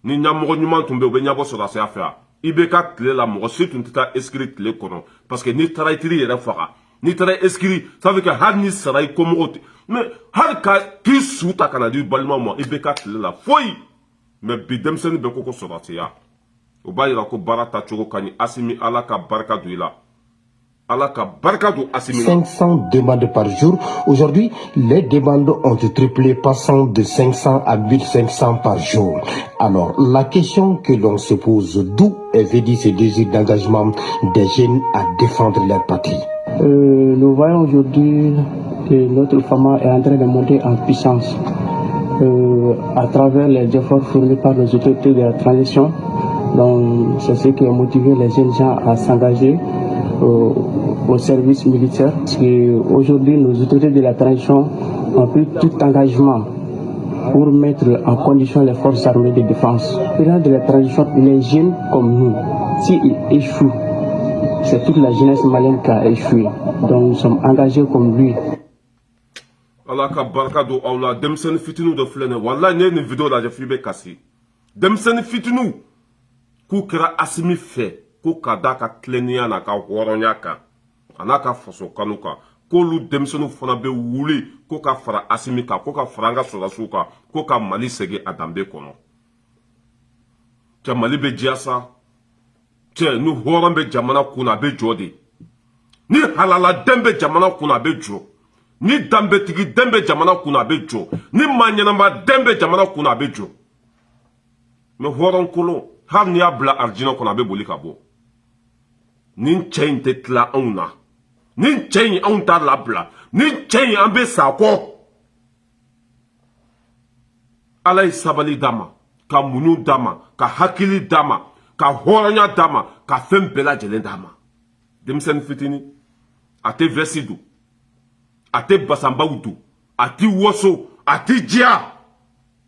ni nyamogo nyuma tumbe be nyabo sorasi afia ibe ka kle la mo si tunta inscrit le kono parce que ni traitiri yera fara ni tara eskiri ça veut que har ni saray comme autre mais har ka ki suta kana di balma mo ibe ka la foi mais bidem sen be ko soratiya o bayira ko barata chogo kani asimi alaka barka duila alaka barka du asimi 500 demandes par jour. Aujourd'hui, les demandes ont triplé, passant de 500 à 1500 par jour. Alors, la question que l'on se pose, d'où est venu ce désir d'engagement des jeunes à défendre leur patrie? Nous voyons aujourd'hui que notre femme est en train de monter en puissance à travers les efforts fournis par les autorités de la transition. Donc, c'est ce qui a motivé les jeunes gens à s'engager au service militaire. Parce qu'aujourd'hui, nos autorités de la transition ont pris tout engagement pour mettre en condition les forces armées de défense. Le président de la transition, il est jeune comme nous. S'il échoue, c'est toute la jeunesse malienne qui a échoué. Donc nous sommes engagés comme lui. Allah ka barka do awla demsen fitinu do flene wallahi ne vidéo la je fibe kasi demsen fitinu ku kira asimi fe ku kada ka klenia na ka horonya ka anaka faso kanuka ko lu demsenu fana be wuli ko ka fara asimi ka ko ka faranga sola suka ko ka mali sege adambe kono te mali be jiasa te nu horon be jamana kuna be jodi ni halala dembe jamana kuna be jo ni danbetigi den bɛ jamana kunna a bɛ jɔ ni maa ɲɛnama den bɛ jamana kunna a bɛ jɔ mais hɔrɔnkolon hali n'i y'a bila arijinɛ kɔnɔ a bɛ boli ka bɔ nin cɛ in tɛ tila anw na nin cɛ in anw t'a labila nin cɛ in an bɛ sa a kɔ ala ye sabali d'a ma ka muɲu d'a ma ka hakili d'a ma ka hɔrɔnya d'a ma ka fɛn bɛɛ lajɛlen d'a ma denmisɛnnin fitinin a tɛ vɛsi don a tɛ basanbaw don a tɛ waso a tɛ diya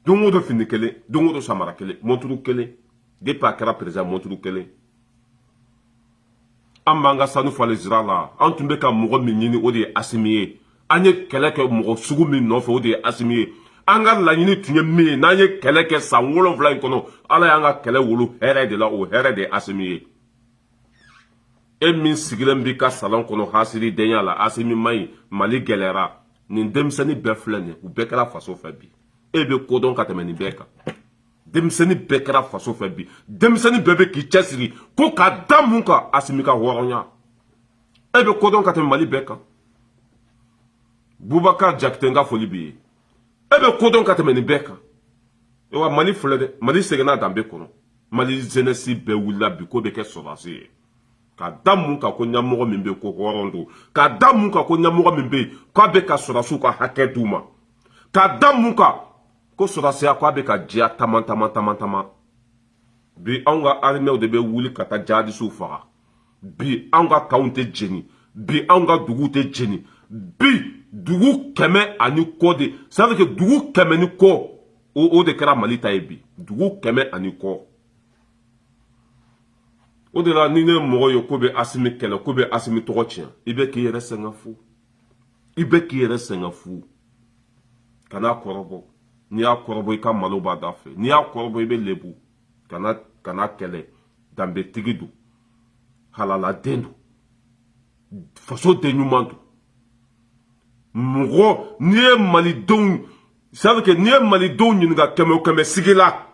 don o don fini kelen don o don samara kelen monturu kelen depuis a kɛra président monturu kelen an b'an ka sanu falen zira la an tun bɛ ka mɔgɔ min ɲini o de ye Asimi ye an ye kɛlɛ kɛ mɔgɔ sugu min nɔfɛ o de ye Asimi ye an ka laɲini tun ye min ye n'an ye kɛlɛ kɛ san 7 in kɔnɔ ala y'an ka kɛlɛ wolo hɛrɛ de la o hɛrɛ de ye Asimi ye e min sigilen b'i ka salon kɔnɔ hasiri denya la Asimi ma ɲi Mali gɛlɛyara nin denmisɛnnin bɛɛ filɛ nin ye u bɛɛ kɛra faso fɛ bi e bɛ kodɔn ka tɛmɛ nin bɛɛ kan denmisɛnnin bɛɛ kɛra faso fɛ bi denmisɛnnin bɛɛ bɛ k'i cɛsiri ko ka da mun kan Asimi ka hɔrɔnya e bɛ kodɔn ka tɛmɛ Mali bɛɛ kan Bubakar Jakite ka foli b'i ye e bɛ kodɔn ka tɛmɛ nin bɛɛ kan wa Mali filɛ dɛ Mali seginna danbe kɔnɔ Mali jeunesse bɛɛ wulila bi ko bɛ kɛ sɔrɔdasi ye ka da mun kan ko ɲɛmɔgɔ min bɛ ko hɔrɔn don ka da mun kan ko ɲɛmɔgɔ min bɛ k'a bɛ ka sɔrɔdasiw ka hakɛ d'u ma ka da mun kan ko sɔrɔdasiya k'a bɛ ka diya tama bi anw ka armɛw de bɛ wuli ka taa jihadisiw faga bi anw ka kanw tɛ jeni bi anw ka duguw tɛ jeni bi dugu 100 ani kɔ de ça veut dire que dugu 100 ni kɔ o de kɛra Mali ta ye bi dugu 100 ani kɔ o de la ni ne mɔgɔ ye ko bɛ Asimi kɛlɛ ko bɛ Asimi tɔgɔ tiɲɛ i bɛ k'i yɛrɛ sɛgɛn fu i bɛ k'i yɛrɛ sɛgɛn fu kana kɔrɔbɔ n'i y'a kɔrɔbɔ i ka malo b'a da fɛ n'i y'a kɔrɔbɔ i bɛ lebu kana kɛlɛ danbetigi don halaladen don faso den ɲuman don mɔgɔ n'i ye malidenw ça veut dire que n'i ye malidenw ɲininka 100 o 100 sigi la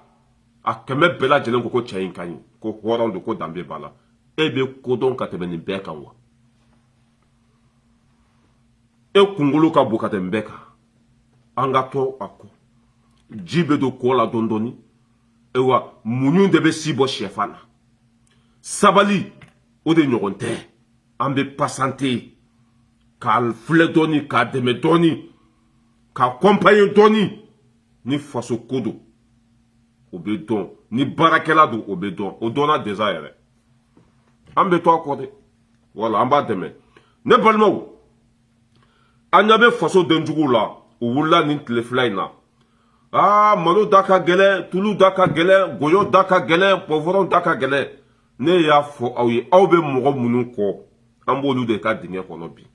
a 100 bɛɛ lajɛlen ko cɛ in ka ɲi ko hɔrɔn don ko danbe b'a la e bɛ kodɔn ka tɛmɛ nin bɛɛ kan wa e kunkolo ka bon ka tɛmɛ nin bɛɛ kan an ka to a kɔ ji bɛ don kɔ la dɔɔni dɔɔni wa muɲu de bɛ si bɔ sɛfan na sabali o de ɲɔgɔn tɛ an bɛ pasante k'a filɛ dɔɔni k'a dɛmɛ dɔɔni k'a kɔnpanye dɔɔni ni faso ko don o bɛ dɔn ni baarakɛla don o bɛ dɔn o dɔnna déjà yɛrɛ an bɛ to a kɔ dɛ wala an b'a dɛmɛ ne balimaw an ɲɛ bɛ faso denjuguw la u wulila nin tile fila in na malo da ka gɛlɛn tulu da ka gɛlɛn goyo da ka gɛlɛn pɔfɔrɔn da ka gɛlɛn ne y'a fɔ aw ye aw bɛ mɔgɔ minnu kɔ an b'olu de ka dingɛ kɔnɔ bi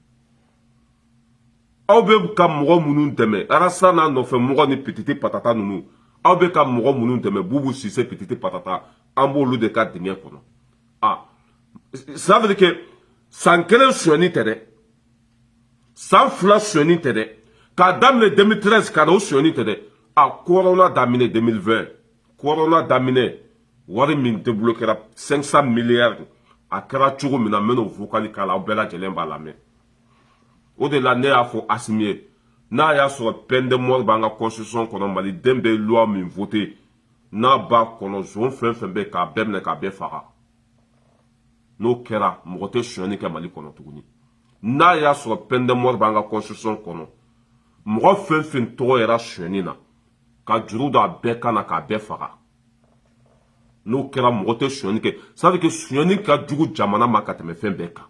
aw bɛ ka mɔgɔ minnu dɛmɛ arasa n'a nɔfɛ mɔgɔ ni pititi patata ninnu aw bɛ ka mɔgɔ minnu dɛmɛ bubu sise pititi patata an b'olu de ka dingɛ kɔnɔ ça veut dire que san 1 sonyani tɛ dɛ san 2 sonyani tɛ dɛ k'a daminɛ 2013 ka na o sonyani tɛ dɛ corona daminɛ 2020 corona daminɛ wari min débloquera 500 milliards a kɛra cogo min na n bɛn'o vocali k'a la aw bɛɛ lajɛlen b'a lamɛn o de la ne y'a fɔ Asimi ye n'a y'a sɔrɔ peine de mort b'an ka constitution kɔnɔ maliden bɛ loi min voté n'a b'a kɔnɔ zon fɛn fɛn bɛ k'a bɛɛ minɛ k'a bɛɛ faga n'o kɛra mɔgɔ tɛ sonyani kɛ Mali kɔnɔ tuguni n'a y'a sɔrɔ peine de mort b'an ka constitution kɔnɔ mɔgɔ fɛn fɛn tɔgɔ yɛrɛ sonyani na ka juru don a bɛɛ kan na k'a bɛɛ faga n'o kɛra mɔgɔ tɛ sonyani kɛ ça veut dire que sonyani ka jugu jamana ma ka tɛmɛ fɛn bɛɛ kan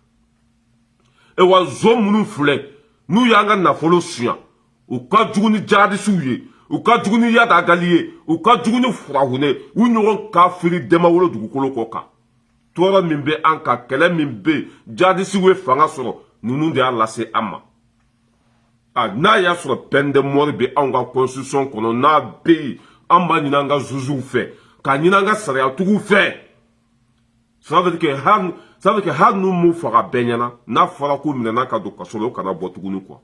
wa zon minnu filɛ n'u y'an ka nafolo suɲa u ka jugu ni jihadisiw ye u ka jugu ni yadagali ye u ka jugu ni furahunɛ u ɲɔgɔn kafiri dɛmɛwolo dugukolo kɔ kan tɔɔrɔ min bɛ an kan kɛlɛ min bɛ jihadisiw ye fanga sɔrɔ ninnu de y'a lase an ma n'a y'a sɔrɔ peine de mort bɛ anw ka constitution kɔnɔ n'a bɛ yen an b'a ɲini an ka juges fɛ k'a ɲini an ka sariyatigiw fɛ ça veut dire que hali n'u m'u faga bɛɛ ɲɛna n'a fɔra k'u minɛna ka don kaso la u kana bɔ tuguni quoi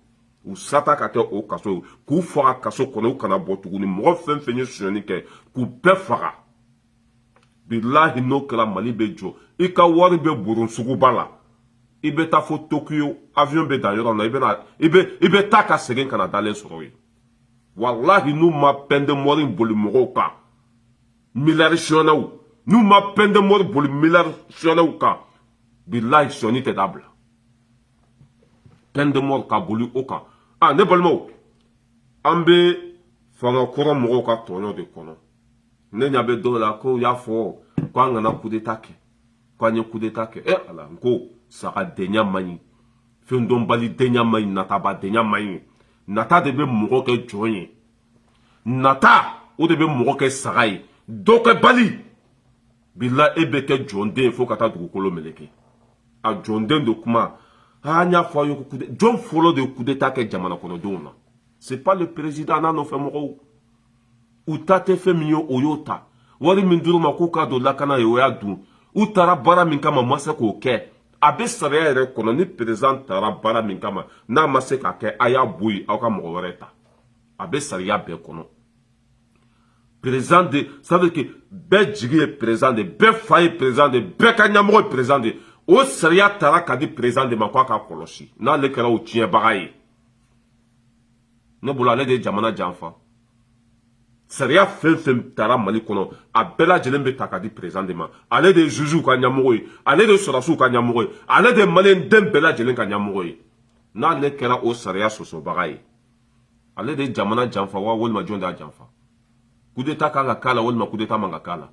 u sata ka kɛ o kaso ye k'u faga kaso kɔnɔ u kana bɔ tuguni mɔgɔ fɛn fɛn ye sonyani kɛ k'u bɛɛ faga bilahi n'o kɛra Mali bɛ jɔ i ka wari bɛ boron suguba la i bɛ taa fo Tokyo avion bɛ dan yɔrɔ la i bɛ taa ka segin ka na dalen sɔrɔ yen wallahi n'u ma peine de mort boli mɔgɔw kan miliyari siyɔnnaw n'u ma peine de mort boli miliyari siyɔnnaw kan billahi siyɔnni tɛ dabila peine de mort ka boli o kan ne balimaw an bɛ fanga kɔrɔ mɔgɔw ka tɔɲɔ de kɔnɔ ne ɲa bɛ dɔw la ko y'a fɔ ko an kana coup d'état kɛ ko an ye coup d'état kɛ ala n ko saga denya man ɲi fɛn dɔnbali denya man ɲi nataba denya man ɲi nata de bɛ mɔgɔ kɛ jɔn ye nata o de bɛ mɔgɔ kɛ saga ye dɔ kɛ bali bila e bɛ kɛ jɔnden fo ka taa dugukolo meleke a jɔnden de kuma an y'a fɔ a ye ko jɔn fɔlɔ de coup d'état kɛ jamana kɔnɔdenw na c'est pas le président n'a nɔfɛ mɔgɔw u ta tɛ fɛn min ye o y'o ta wari min dir'u ma k'u k'a don lakana ye o y'a dun u taara baara min kama ma se k'o kɛ a bɛ sariya yɛrɛ kɔnɔ ni président taara baara min kama n'a ma se k'a kɛ a y'a bɔ yen aw ka mɔgɔ wɛrɛ ta a bɛ sariya bɛɛ kɔnɔ président de ça veut dire que bɛɛ jigi ye président de bɛɛ fa ye président de bɛɛ ka ɲɛmɔgɔ ye président de o sariya taara ka di président de ma k'a ka kɔlɔsi n'ale kɛra o tiɲɛbaga ye ne bolo ale de ye jamana janfa sariya fɛn fɛn taara Mali kɔnɔ a bɛɛ lajɛlen bɛ ta ka di président de ma ale de ye juges ka ɲɛmɔgɔ ye ale de ye sɔrɔdasiw ka ɲɛmɔgɔ ye ale de ye maliyɛn den bɛɛ lajɛlen ka ɲɛmɔgɔ ye n'ale kɛra o sariya sɔsɔbaga ye ale de ye jamana janfa wa walima jɔn de y'a janfa coup d'état kan ka k'a la walima coup d'état man ka k'a la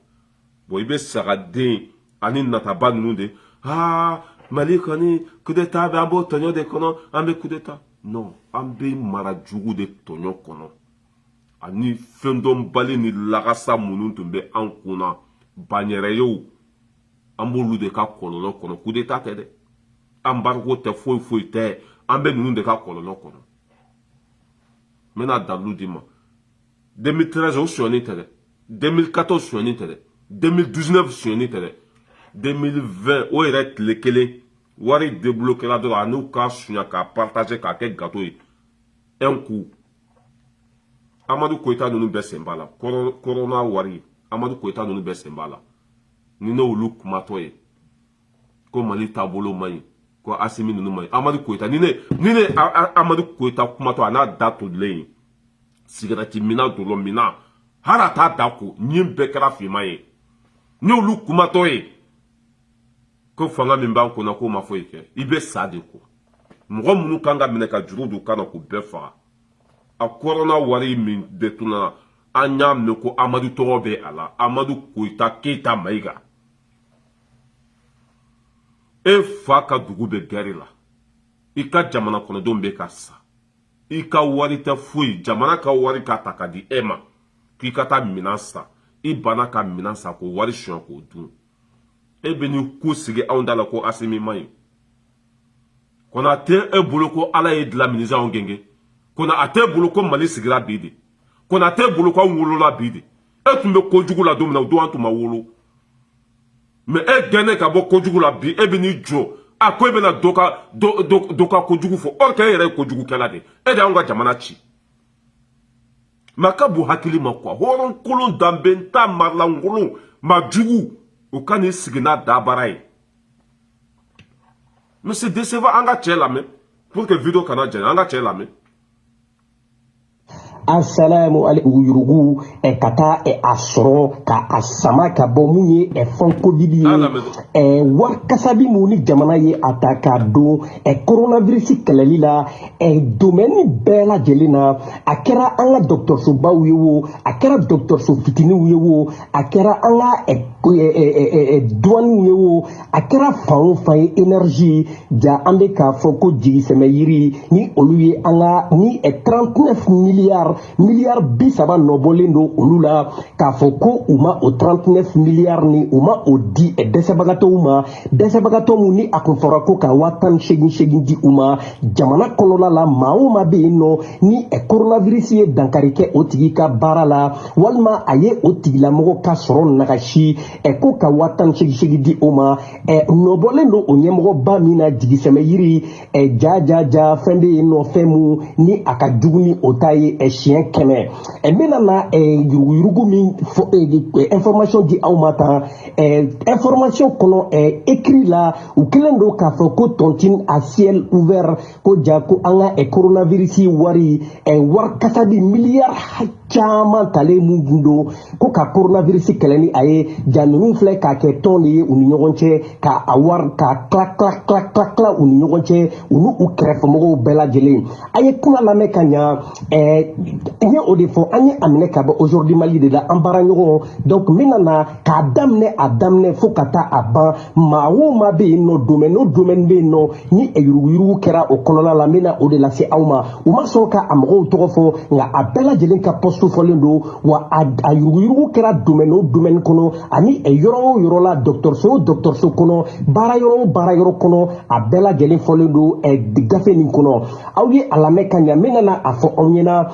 bon i bɛ sagaden ani nataba ninnu de Mali kɔni coup d'état bɛ an b'o tɔɲɔ de kɔnɔ an bɛ coup d'état non an bɛ mara jugu de tɔɲɔ kɔnɔ ani fɛn dɔnbali ni lagasa minnu tun bɛ an kunna banyɛrɛyew an b'olu de ka kɔlɔlɔ kɔnɔ coup d'état tɛ dɛ embargo tɛ foyi foyi tɛ an bɛ ninnu de ka kɔlɔlɔ kɔnɔ n bɛna dalilu d'i ma 2013 o sonyani tɛ dɛ 2014 sonyani tɛ dɛ 2019 sonyani tɛ dɛ 2020 o yɛrɛ tile kelen wari débloquera dɔrɔn a n'u ka sunya k'a partager k'a kɛ gâteau ye un coup Amadou Koita ninnu bɛɛ sen b'a la corona wari Amadou Koita ninnu bɛɛ sen b'a la ni n'olu kumatɔ ye ko Mali taabolo man ɲi ko Asimi ninnu man ɲi Amadou Koita ni ne Amadou Koita kumatɔ a n'a da tolilen ye cigarette mina dɔrɔn mina hali a t'a da ko ɲin bɛɛ kɛra finman ye ni olu kumatɔ ye ko fanga min b'an kunna k'o ma foyi kɛ i bɛ sa de ko mɔgɔ minnu kan ka minɛ ka juru don kan na k'u bɛɛ faga a corona wari min bɛ tunna an y'a mɛn ko Amadu tɔgɔ bɛ a la Amadu Koita Keita Mayiga e fa ka dugu bɛ gɛrɛ la i ka jamana kɔnɔdenw bɛ ka sa i ka wari tɛ foyi jamana ka wari ka ta ka di e ma k'i ka taa minɛn san i banna ka minɛn san k'o wari sɔn k'o dun e bɛ ni ko sigi anw da la ko Asimi man ɲi kɔnɔ a tɛ e bolo ko Ala ye dilan minisa anw gɛngɛ kɔnɔ a t'e bolo ko Mali sigira bi de kɔnɔ a t'e bolo ko an wolola bi de e tun bɛ kojugu la don min na o don an tun ma wolo mais e gɛnnen ka bɔ kojugu la bi e bɛ n'i jɔ a ko e bɛna dɔ ka kojugu fɔ or que e yɛrɛ ye kojugukɛla de e de y'anw ka jamana ci mais a ka bon hakili ma quoi hɔrɔnkolon danbɛnta marilankolon majugu o ka n'i sigi n'a dabara ye mais c'est décevant an ka cɛ lamɛn pour que vidéo kana jɛn an ka cɛ lamɛn. Assalamu alaikum yurugu kata asoro ka asama ka bomu ye fon covid ye war kasabi muni jamana ye ataka do coronavirus kelali la domaine bela jelina akera anga docteur so bawu ye wo akera docteur so fitini ye wo akera anga douane ye wo akera fawo fay énergie ja ambe ka foko jigi sema yiri ni oluye anga ni 39 milliards bisaba nobolen do olula ka foko uma o 39 milliards ni uma o di desebagato mu ni akonfora ko ka watan shegin di uma jamana kolola la mauma be no ni coronavirus ye dankarike otigi ka barala walma aye otigi la mogo ka soro nagashi ko ka 180 di o ma nɔbɔlen do o ɲɛmɔgɔ ba min na jigisɛmɛ yiri ja fɛn bɛ yen nɔ fɛn mu ni a ka jugu ni o ta ye siɲɛ 100 n bɛna na yuruguyurugu min fɔ information di aw ma tan information kɔnɔ écrit la u kɛlen do k'a fɔ ko tontine à ciel ouvert ko ja ko an ka coronavirus wari wari kasa di miliyari caman talen mun gundo ko ka coronavirus kɛlɛ ni a ye ja ninnu filɛ k'a kɛ tɔn de ye u ni ɲɔgɔn cɛ ka a wari ka tila u ni ɲɔgɔn cɛ u n'u kɛrɛfɛmɔgɔw bɛɛ lajɛlen a ye kuma lamɛn ka ɲa n ye o de fɔ an ye a minɛ ka bɔ aujourd'hui Mali de la an baara ɲɔgɔn donc n bɛna na k'a daminɛ fo ka taa a ban maa o maa bɛ yen nɔ domaine o domaine bɛ yen nɔ ni yuruguyurugu kɛra o kɔnɔna la n bɛna o de lase aw ma u ma sɔn ka a mɔgɔw tɔgɔ fɔ nka a bɛɛ lajɛlen ka poste fɔlen don wa a yuruguyurugu kɛra domaine o domaine kɔnɔ ani yɔrɔ o yɔrɔ la dɔgɔtɔrɔso o dɔgɔtɔrɔso kɔnɔ baara yɔrɔ o baara yɔrɔ kɔnɔ a bɛɛ lajɛlen fɔlen don gafe nin kɔnɔ aw ye a lamɛn ka ɲa n bɛna na a fɔ aw ɲɛna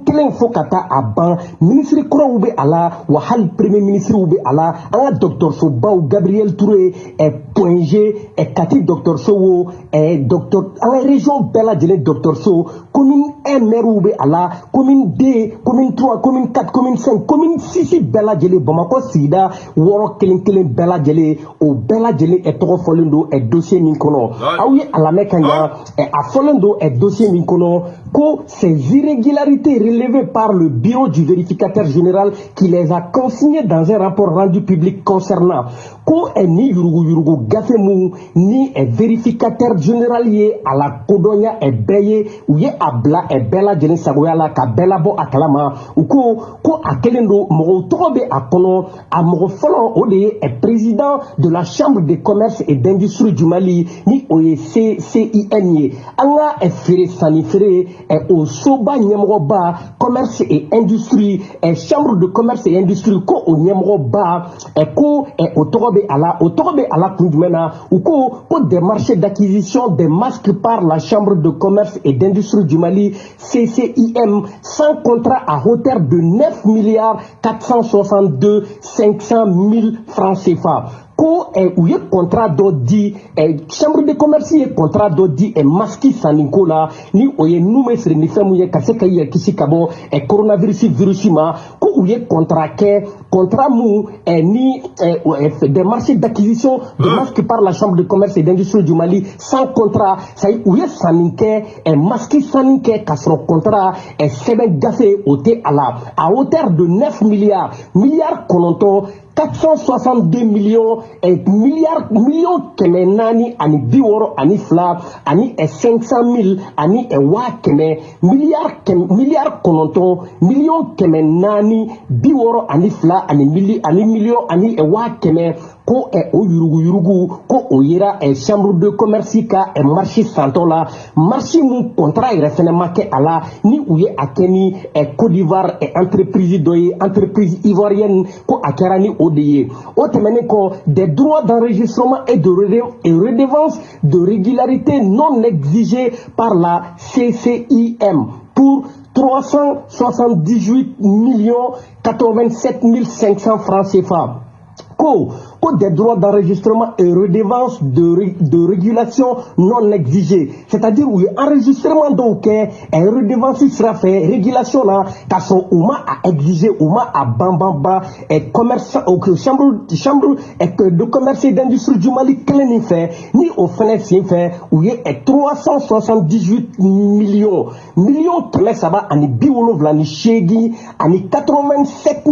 kelen fo ka taa a ban minisiri kɔrɔw bɛ a la wa hali premier ministrew bɛ a la an ka dɔgɔtɔrɔsobaw Gabriel Touré Point G Kati dɔgɔtɔrɔso wo docteur an ka région bɛɛ lajɛlen dɔgɔtɔrɔso commune 1 maires bɛ a la commune 2 commune 3 commune 4 commune 5 commune 6 bɛɛ lajɛlen Bamakɔ sigida 6 kelen bɛɛ lajɛlen o bɛɛ lajɛlen tɔgɔ fɔlen don dossier min kɔnɔ aw ye a lamɛn ka ɲa a fɔlen don dossier min kɔnɔ ko ces irrégularités relevées par le bureau du vérificateur général qui les a consignées dans un rapport rendu public concernant ko ni yuruguyurugu gafe mu ni vérificateur général ye a la kodɔnya bɛɛ ye u ye a bila bɛɛ lajɛlen sagoya la ka bɛɛ labɔ a kalama u ko a kelen don mɔgɔw tɔgɔ bɛ a kɔnɔ a mɔgɔ fɔlɔ o de ye président de la chambre de commerce et d'industrie du Mali ni o ye CIN ye an ka feere sanni feere o soba ɲɛmɔgɔba commerce et industrie chambre de commerce et industrie ko o ɲɛmɔgɔba ko o tɔgɔ bɛ a la kun jumɛn na u ko des marchés d'acquisition des masques par la chambre de commerce et d'industrie du Mali CCIM sans contrat à hauteur de 9 milliards 462 500 000 francs CFA. Ko u ye contrat dɔ di chambre de commerce ye contrat dɔ di maski sanninko la ni o ye n'u bɛ feere ni fɛn mun ye ka se ka i yɛrɛ kisi ka bɔ coronavirus ma ko u ye contrat kɛ contrat mun ni des marchés d'acquisition de masques par la chambre de commerce et d'industrie du Mali sans contrat ça u ye sanni kɛ maski sanni kɛ ka sɔrɔ contrat sɛbɛn gafe o tɛ a la à hauteur de 9 milliards 462 millions millions kɛmɛ naani ani 62 ani 500 000 ani 100,000 milliard 9 millions kɛmɛ naani 62 ani million ani 100,000 ko o yuruguyurugu ko o yera chambre de commerce ka marché santɔ la marché mun contrat yɛrɛ fɛnɛ ma kɛ a la ni u ye a kɛ ni Côte d'Ivoire entreprise dɔ ye entreprise ivoirienne ko a kɛra ni o de ye o tɛmɛnen kɔ des droits d'enregistrement et de redevance de régularité non exigés par la CCIM pour 378 087 500 francs CFA. Des droits d'enregistrement et redevances de régulation non exigées. C'est-à-dire où enregistrement donc redevance sera fait, régulation là, car son ouma a exigé, ouma a bambamba, et commerce, chambre de commerce et d'industrie du Mali, clé fait, ni au FNF fait, où il y a 378 millions que ça va, ani biwolov ni chegi, ani 87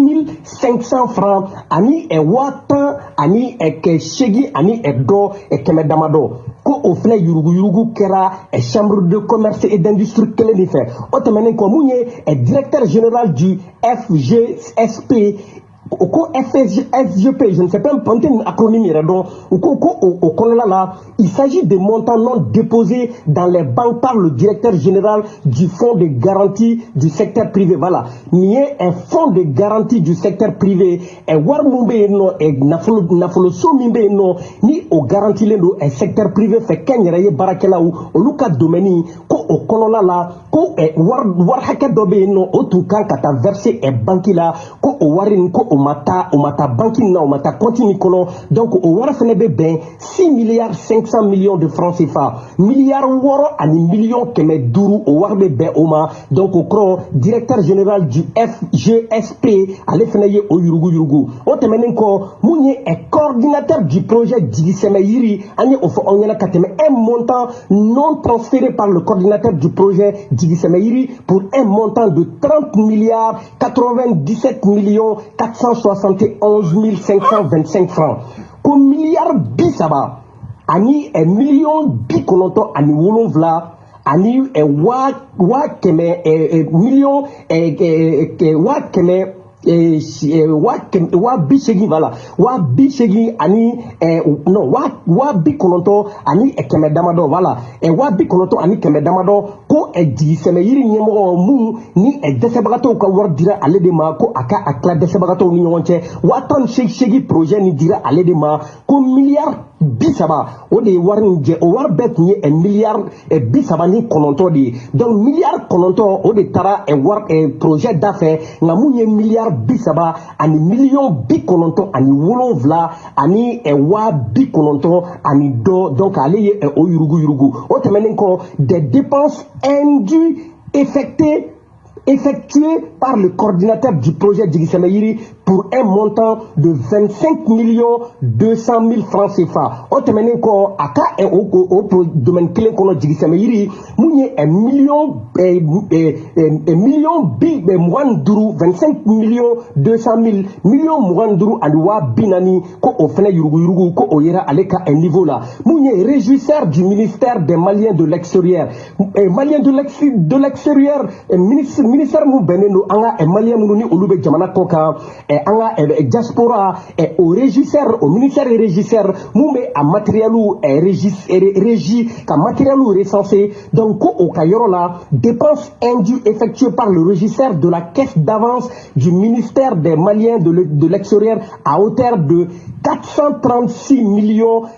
500 francs, ani watan, ani shegi ani do kɛmɛ damadɔ ko o filɛ yurugu kɛra chambre de commerce et d'industrie kelen de fɛ o tɛmɛnen kɔ mun ye directeur général du FGSP ko FSGP, je ne sais pas un acronyme au Kolala, il s'agit de montants non déposés dans les banques par le directeur général du fonds de garantie du secteur privé. Voilà, il y a un fonds de garantie du secteur privé et warmumbe no et nafolo somimbe no ni au garantie lendo et secteur privé fait kenyere ye barakela ou oluka domeni ko o Kolala ko war haket dobe no o tukan kata verser et banki la ko o warin ko mata banking na o mata continue kono donc o wara fene be ben 6 milliards 500 millions de francs CFA milliard woro ani million keme duru o war be ben o ma donc o kro directeur général du FGSP ale fene ye o yurugu o temenen ko munye est coordinateur du projet Djigiseme Yiri anye o fo onyana kateme un montant non transféré par le coordinateur du projet Djigiseme Yiri pour un montant de 30 milliards 97 millions 471 525 francs. Ko milliard bisaba ani e million bi konoto ani wolonvla ani e wa keme million wa keme wa bishegi voilà wa bishegi ani non wa bi konoto ani keme damado voilà wa bi konoto ani keme damado ko Djigiseme Yiri nyemo mu ni desebagato ka war dira ale de ma ko aka akla desebagato ni nyonche wa tan shegi projet ni dira ale de ma ko milliard bisaba o de warin je o war bet ni milliard bisaba ni kononto di donc milliard kononto o de tara war projet d'affaires nga munye milliard bisaba ani million bi kononto ani wolonvla ani wa bi kononto ani do donc allez o yurugu o temenen ko des dépenses indues effectuées par le coordinateur du projet Djigiseme Yiri pour un montant de 25 millions 200 000 francs CFA. Otemenen ko aka au domaine clé kono Djigiseme Yiri munye million bi mwanduru 25 millions 200 000 millions mwanduru aliwa binani ko ofene yurugu ko oyera aleka un niveau là. Munye régisseur du ministère des Maliens de l'extérieur. Maliens de l'extérieur ministère mu beneno anga Malien mununi olube jamana koka anga diaspora au régisseur au ministère et régisseur mumbe a matérielu régie ka matérielu recensé donc au kayoro là dépenses indues effectuées par le régisseur de la caisse d'avance du ministère des Maliens de l'extérieur à hauteur de 436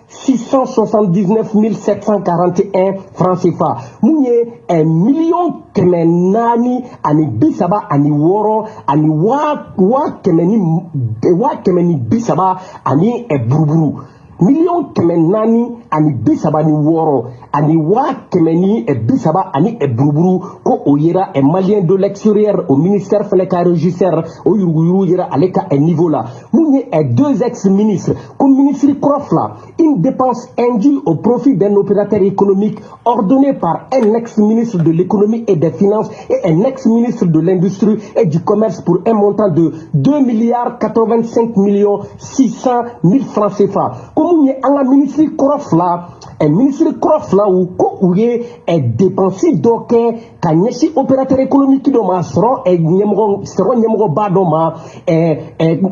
679 741 francs CFA. Mounye 1 million kemenani ani bisaba ani woro ani wa kemeni bisaba ani buruburu. Million kemenani ani bisaba ni woro ani wa kemeni bisaba ani buruburu ko oyera Malien de l'extérieur au ministère fallait régisseur au yuru yera aleka un niveau là mounye deux ex-ministres comme ministre Krofla une dépense indue au profit d'un opérateur économique ordonné par un ex-ministre de l'économie et des finances et un ex-ministre de l'industrie et du commerce pour un montant de 2 milliards 85 millions 600 000 francs CFA. Comme un ministre Krofla, un ministre Krofla ou Kouye est dépensé donc Kanyesi opérateur économique qui doma sera nyemro badoma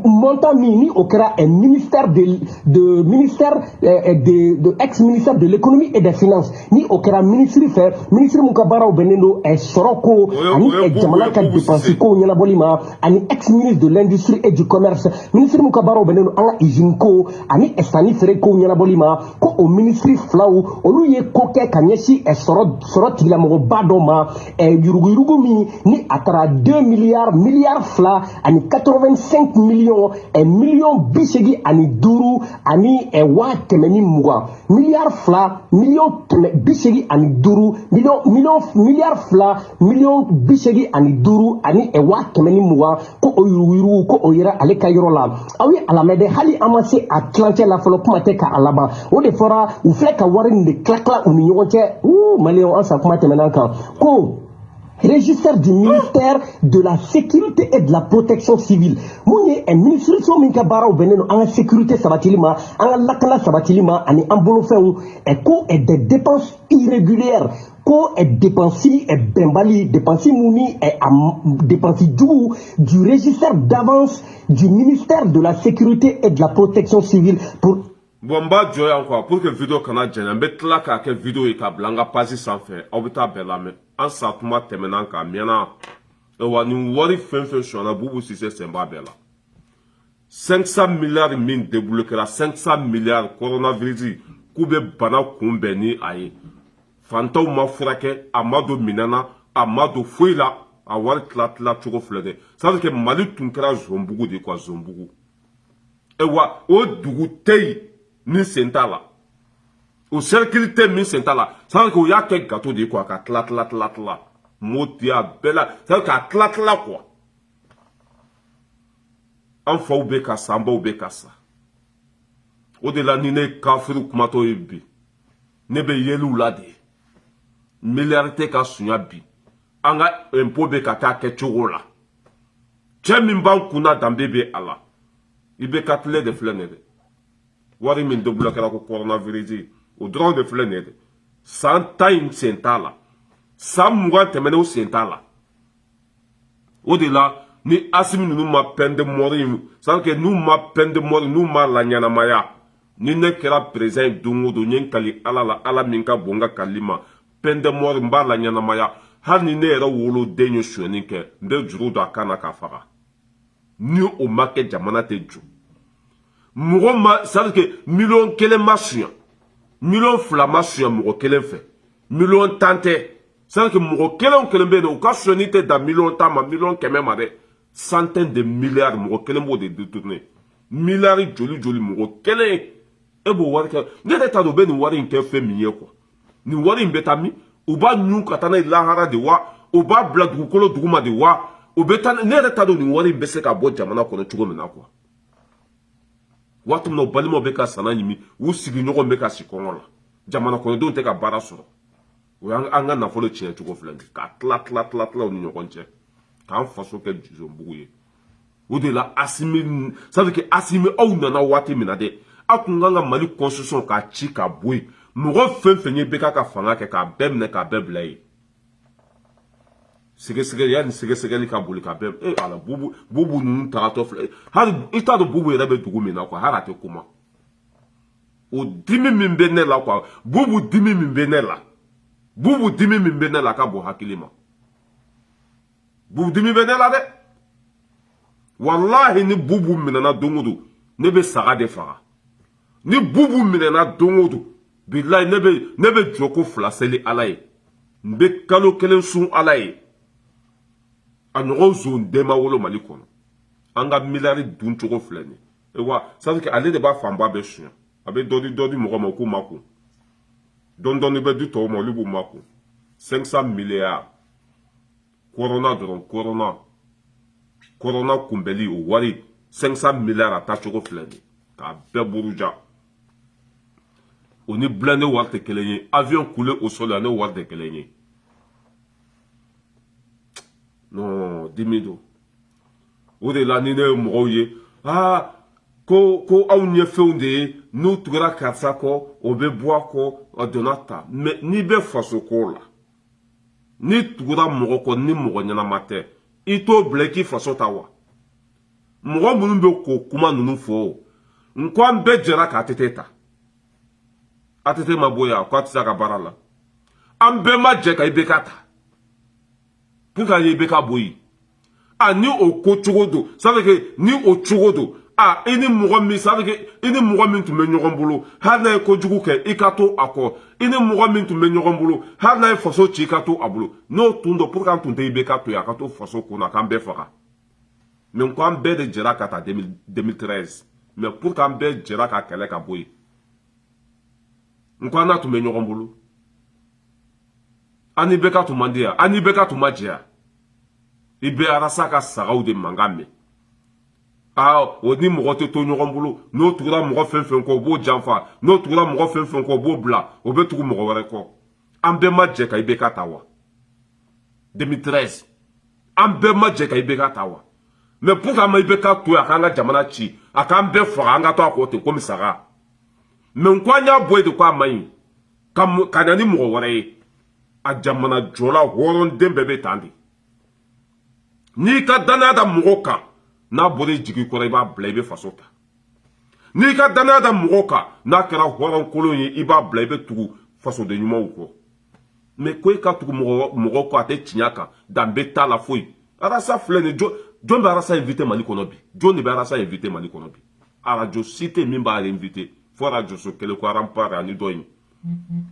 montant mini au kera un ministère de ex-ministère de l'économie et des finances ni au kera ministre Mukabara Benendo est soroko ani jamana ka dépenser ko nyana bolima ani ex-ministre de l'industrie et du commerce ministre Mukabara Benendo anga izinko ani estani fere ko nyana bolima ko au ministre Flau oluye koke Kanyesi est sorot la mo badoma yurugu ni atara 2 milliards fla ani 85 millions million bisegi ani duru ani wa kemeni muga milliard fla million bisegi ani duru milliard fla million bisegi ani duru ani wa kemeni muga ko yurugu ko oyira ale kayro la awi ala mede hali amase atlante la folo kuma te ka alaba o de fora u fleka warin de klakla uni nyonche maléon ansa kuma te menanka ko régisseur du ministère de la sécurité et de la protection civile. Mounye un ministre so minka bara beneno en sécurité sabatilima, en lakana sabatilima, ani ambolofeu et ko et des dépenses irrégulières. Ko est dépensé et bembali dépensé mouni et dépensé du régisseur d'avance du ministère de la sécurité et de la protection civile pour Bomba joya encore pour que vidéo kana jena bet la ka ke vidéo ka blanga pasi sans faire obita belame en satuma temenan ka miana e wani wari fenfe shona bubu sise semba bela 500 milliards min débloquera 500 milliards coronavirus kube bana kumbeni aye fantaw ma furake amado minana amado fuila a wari tila cogo filɛ dɛ ça veut dire que mali tun kɛra zonbugu de quoi zonbugu wa o dugu tɛ yen min sen t'a la o cercle tɛ min sen t'a la ça veut dire que o y'a kɛ gâteau de ye quoi ka tila moti a bɛɛ la ça veut dire k'a tila quoi an faw bɛ ka sa an baw bɛ ka sa o de la ni ne ye kafiri kumatɔ ye bi ne bɛ yeliw la de miliyari tɛ ka sunya bi an ka impôt bɛ ka taa kɛ cogo la cɛ min b'an kunna danbe bɛ a la i bɛ ka tile de filɛ nin ye dɛ wari min débloqué kɛra ko coronavirus o dɔrɔn de filɛ nin ye dɛ san 10 in sen t'a la san 20 tɛmɛnenw sen t'a la o de la ni Assimi ninnu ma peine de mort c'est à dire que n'u ma peine de mort n'u ma laɲanamaya ni ne kɛra président ye don o don n ye n kali ala la ala min ka bon n ka kali ma peine de mort n b'a laɲanamaya hali ni ne yɛrɛ woloden ye sonyani kɛ n bɛ juru don a kan na k'a faga ni o ma kɛ jamana tɛ jɔ mɔgɔ ma c'est à dire que miliyɔn 1 ma suɲɛ miliyɔn 2 ma suɲɛ mɔgɔ 1 fɛ miliyɔn 10 tɛ c'est à dire que mɔgɔ 1 o 1 bɛ yen u ka sonyani tɛ dan miliyɔn 10 ma miliyɔn 100 ma dɛ centaine de milliards mɔgɔ 1 b'o de détourner miliyari joli mɔgɔ 1 e b'o wari kɛ ne yɛrɛ t'a dɔn u bɛ nin wari in kɛ fɛn min ye quoi nin wari in bɛ taa min u b'a ɲun ka taa n'a ye lahara de wa u b'a bila dugukolo duguma de wa u bɛ taa ne yɛrɛ t'a dɔn nin wari in bɛ se ka bɔ jamana kɔnɔ cogo min na quoi waati min na o balimaw bɛ ka sana ɲimi u sigiɲɔgɔnw bɛ ka si kɔngɔ la jamana kɔnɔdenw tɛ ka baara sɔrɔ o y'an ka nafolo tiɲɛ cogo filɛ nin ye ka tila u ni ɲɔgɔn cɛ k'an faso kɛ zonbugu ye o de la Assimi ça veut dire que Assimi aw nana waati min na dɛ aw tun kan ka mali constitution k'a ci ka bɔ yen mɔgɔ fɛn fɛn ye bɛ ka fanga kɛ k'a bɛɛ minɛ k'a bɛɛ bila yen sɛgɛsɛgɛli yanni sɛgɛsɛgɛli ka boli ka bɛɛ ala bubu ninnu tagatɔ filɛ hali i t'a dɔn bubu yɛrɛ bɛ dugu min na quoi hali a tɛ kuma o dimi min bɛ ne la quoi bubu dimi min bɛ ne la bubu dimi min bɛ ne la ka bɔ hakili ma bubu dimi bɛ ne la dɛ walahi ni bubu minɛna don o don ne bɛ saga de faga ni bubu minɛna don o don bilayi ne bɛ jɔ ko 2 seli ala ye n bɛ kalo 1 sun ala ye a ɲɔgɔn zon den ma wolo mali kɔnɔ an ka miliyari dun cogo filɛ nin ye wa ça veut dire que ale de b'a fanba bɛɛ suɲɛ a bɛ dɔ di mɔgɔ ma k'u ma kun dɔɔni bɛ di tɔw ma olu b'u ma kun 500 milliards corona dɔrɔn corona kunbɛli o wari 500 milliards a taa cogo filɛ nin ye k'a bɛɛ buruja o ni blindé wari tɛ kelen ye avion coulé au sol ani wari tɛ kelen ye non dimi don o de la ni ne ye mɔgɔw ye ko aw ɲɛ fɛnw de ye n'u tugura karisa kɔ o bɛ bɔ a kɔ a donna ta mais n'i bɛ faso ko la n'i tugura mɔgɔ kɔ ni mɔgɔ ɲɛnama tɛ i t'o bila i k'i faso ta wa mɔgɔ minnu bɛ k'o kuma ninnu fɔ n ko an bɛɛ jɛra k'a tete ta a tete ma bɔ yan k'a tɛ se a ka baara la an bɛɛ ma jɛ ka IBK ta pour que IBK bɔ yen ni o ko cogo don ça veut dire que ni o cogo don i ni mɔgɔ min ça veut dire que i ni mɔgɔ min tun bɛ ɲɔgɔn bolo hali n'a ye kojugu kɛ i ka to a kɔ i ni mɔgɔ min tun bɛ ɲɔgɔn bolo hali n'a ye faso ci i ka to a bolo n'o tun don pour que an tun tɛ IBK to yen a ka to faso kun na k'an bɛɛ faga mais ko an bɛɛ de jɛra ka taa 2013 mais pour que an bɛɛ jɛra ka kɛlɛ ka bɔ yen n ko an n'a tun bɛ ɲɔgɔn bolo an ni IBK tun man di yan an ni IBK tun ma jɛ yan i bɛ arasa ka sagaw de mankan mɛn o ni mɔgɔ tɛ to ɲɔgɔn bolo n'o tugura mɔgɔ fɛn fɛn kɔ o b'o janfa n'o tugura mɔgɔ fɛn fɛn kɔ o b'o bila o bɛ tugu mɔgɔ wɛrɛ kɔ an bɛɛ ma jɛ ka IBK ta wa 2013 an bɛɛ ma jɛ ka IBK ta wa mais pour que an ma IBK to yen a k'an ka jamana ci a k'an bɛɛ faga an ka to a kɔ ten komi saga mais n ko an y'a bɔ yen de ko a ma ɲi ka na ni mɔgɔ wɛrɛ ye a jamana jɔla hɔrɔnden bɛɛ bɛ tan de n'i ka danaya da mɔgɔ kan n'a bɔra i jigi kɔrɔ i b'a bila i bɛ faso ta n'i ka danaya da mɔgɔ kan n'a kɛra hɔrɔnkolon ye i b'a bila i bɛ tugu fasoden ɲumanw kɔ mais ko i ka tugu mɔgɔ kɔ a tɛ tiɲɛ kan danbe t'a la foyi arasa filɛ nin jɔn bɛ arasa invité mali kɔnɔ bi jɔn de bɛ arasa invité mali kɔnɔ bi arajo si tɛ min b'a invité fo arajo so kelen ko aranpare ani dɔ in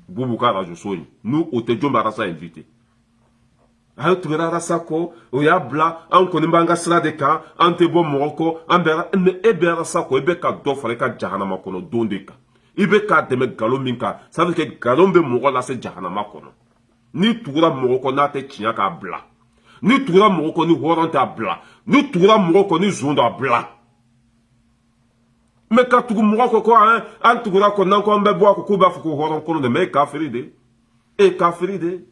bubu ka arajo so in n'o tɛ jɔn bɛ arasa invité a tugura arasa ko o y'a bila an kɔni b'an ka sira de kan an tɛ bɔ mɔgɔ kɔ an bɛ mais e bɛ arasa ko e bɛ ka dɔ fara i ka jahanama kɔnɔ don de kan i bɛ k'a dɛmɛ nkalon min kan ça veut dire que nkalon bɛ mɔgɔ lase jahanama kɔnɔ ni tugura mɔgɔ kɔ n'a tɛ tiɲɛ k'a bila ni tugura mɔgɔ kɔ ni hɔrɔn t'a bila ni tugura mɔgɔ kɔ ni zon d'a bila mais ka tugu mɔgɔ kɔ ko an tugura kɔ n'an ko an bɛ bɔ a kɔ k'u b'a fɔ ko hɔrɔn kɔnɔ de mais e kafiri de e kafiri de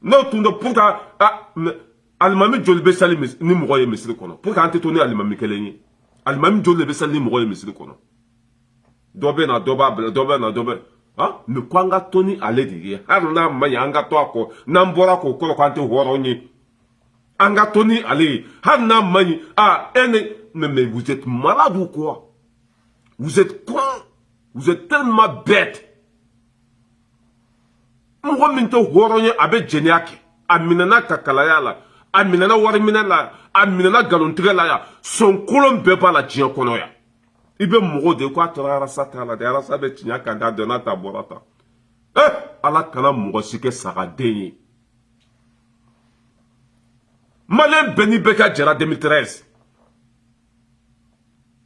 n'o tun do pour que alimami joli bɛ sali ni mɔgɔ ye misiri kɔnɔ pour que an tɛ to ni alimami kelen ye alimami joli de bɛ sali ni mɔgɔ ye misiri kɔnɔ dɔ bɛ na dɔ b'a bila dɔ bɛ na dɔ bɛ mais ko an ka to ni ale de ye hali n'a ma ɲi an ka to a kɔ n'an bɔra k'o kɔrɔ k'an tɛ hɔrɔn ye an ka to ni ale ye hali n'a ma ɲi e ne mais vous êtes malade ou quoi vous êtes con vous êtes tellement bête mɔgɔ min tɛ hɔrɔn ye a bɛ jɛnɛya kɛ a minɛna kakalaya la a minɛna wariminɛ la a minɛna nkalontigɛ la yan sɔnkolon bɛɛ b'a la diɲɛ kɔnɔ yan i bɛ mɔgɔw de ko a taara arasa t'a la dɛ arasa bɛ tiɲɛ kan d'a dɔn n'a ta bɔra tan ala kana mɔgɔ si kɛ sagaden ye maliyɛn bɛɛ n'i bɛɛ ka jɛra 2013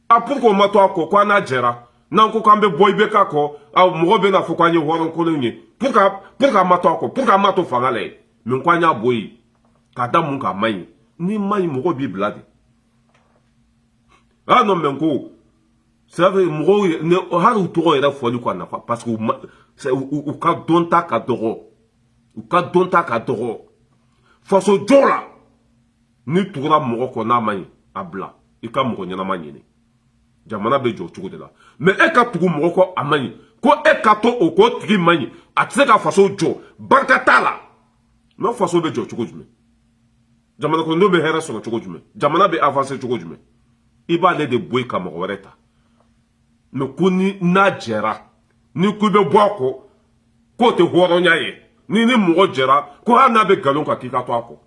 pour que o ma to a kɔ ko an n'a jɛra n'an ko k'an bɛ bɔ i bɛ k'a kɔ mɔgɔ bɛ n'a fɔ k'an ye hɔrɔnkolon ye pour que an ma to a kɔ pour que an ma to fanga la yen mais ko an y'a bɔ yen k'a da mun k'a ma ɲi ni ma ɲi mɔgɔ b'i bila de non mais ko c'est vrai mɔgɔw hali u tɔgɔ yɛrɛ fɔli ko a nafa parce que u ka dɔnta ka dɔgɔ u ka dɔnta ka dɔgɔ faso jɔ la ni tugura mɔgɔ kɔ n'a ma ɲi a bila i ka mɔgɔ ɲɛnama ɲini jamana bɛ jɔ cogo de la mais e ka tugu mɔgɔ kɔ a ma ɲi ko e ka to o ko tigi ma ɲi a tɛ se ka faso jɔ barika t'a la n'o faso bɛ jɔ cogo jumɛn jamana kɔnɔdenw bɛ hɛrɛ sɔrɔ cogo jumɛn jamana bɛ avancer cogo jumɛn i b'ale de bɔ yen ka mɔgɔ wɛrɛ ta mais ko ni n'a jɛra ni ko i bɛ bɔ a kɔ k'o tɛ hɔrɔnya ye ni mɔgɔ jɛra ko hali n'a bɛ nkalon kan k'i ka to a kɔ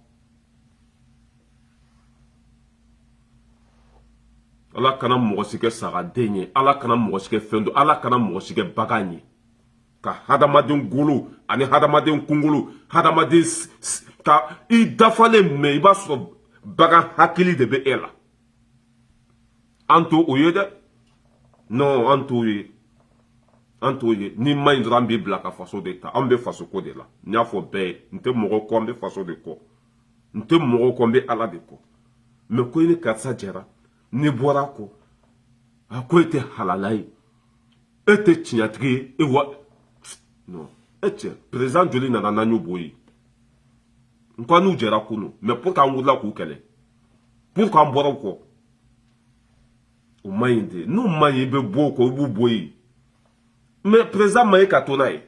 ala kana mɔgɔ si kɛ sagaden ye ala kana mɔgɔ si kɛ fɛn dɔ ala kana mɔgɔ si kɛ bagan ye ka hadamaden golo ani hadamaden kunkolo hadamaden ka i dafalen mɛn i b'a sɔrɔ bagan hakili de bɛ e la an to o ye dɛ non an t'o ye an t'o ye ni ma ɲi dɔrɔn an b'i bila ka faso de ta an bɛ faso ko de la n y'a fɔ bɛɛ ye n tɛ mɔgɔ kɔ n bɛ faso de kɔ n tɛ mɔgɔ kɔ n bɛ ala de kɔ mais ko i ni karisa jɛra ni bɔra a kɔ a ko e tɛ halala ye e tɛ tiɲɛtigi ye e wa non e cɛ président joli nana n'an y'o bɔ yen n ko an n'u jɛra kunun mais pour qu'an wulila k'u kɛlɛ pour qu'an bɔra o kɔ o ma ɲi de n'u ma ɲi i bɛ bɔ o kɔ i b'u bɔ yen mais président ma ye ka to n'a ye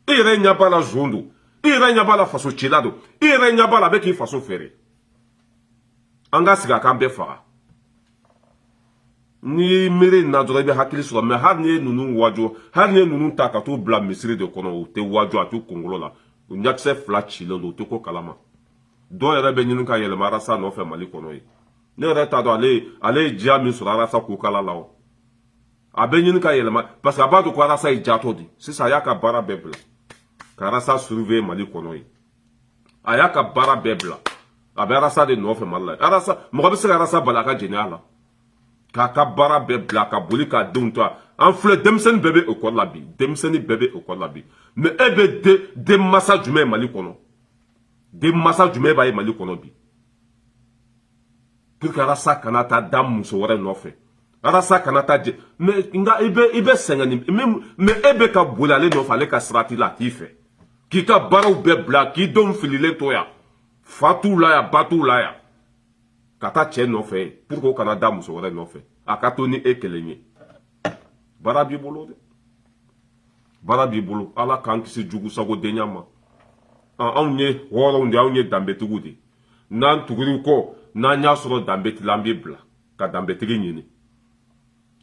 i yɛrɛ ɲɛ b'a la zon don i yɛrɛ ɲɛ b'a la faso cila don i yɛrɛ ɲɛ b'a la a bɛ k'i faso feere an ka sigi a k'an bɛɛ faga ni miiri na dɔrɔn i bɛ hakili sɔrɔ mais hali ni ye ninnu wajɔ hali ni ye ninnu ta ka t'u bila misiri de kɔnɔ u tɛ wajɔ a t'u kunkolo la u ɲakisɛ fila cilen don u tɛ ko kalama dɔw yɛrɛ bɛ ɲini ka yɛlɛma arasa nɔfɛ mali kɔnɔ ye ne yɛrɛ t'a dɔn ale ye diya min sɔrɔ arasa k'u kala la o a bɛ ɲini ka yɛlɛma parce que a b'a dɔn ko arasa ye jatɔ de sisan a y'a ka baara bɛɛ bila ka arasa surveiller mali kɔnɔ ye a y'a ka baara bɛɛ bila a bɛ arasa de nɔfɛ mali la arasa mɔgɔ bɛ se ka arasa bali a ka jɛnɛya la k'a ka baara bɛɛ bila ka boli k'a denw to an filɛ denmisɛnnin bɛɛ bɛ ekɔli la bi denmisɛnnin bɛɛ bɛ ekɔli la bi mais e bɛ den masa jumɛn ye mali kɔnɔ den masa jumɛn b'a ye mali kɔnɔ bi pour que arasa kana taa da muso wɛrɛ nɔfɛ arasa kana taa jɛ mais nka i bɛ sɛgɛn ni mais e bɛ ka boli ale nɔfɛ ale ka sira t'i la a t'i fɛ k'i ka baaraw bɛɛ bila k'i denw fililen to yan fa t'u la yan ba t'u la yan ka taa cɛ nɔfɛ pour que o kana da muso wɛrɛ nɔfɛ a ka to ni e kelen ye baara b'i bolo dɛ baara b'i bolo ala k'an kisi jugu sago denya ma anw ye hɔrɔnw de anw ye danbetigiw de n'an tugur'u kɔ n'an y'a sɔrɔ danbetigi la an b'i bila ka danbetigi ɲini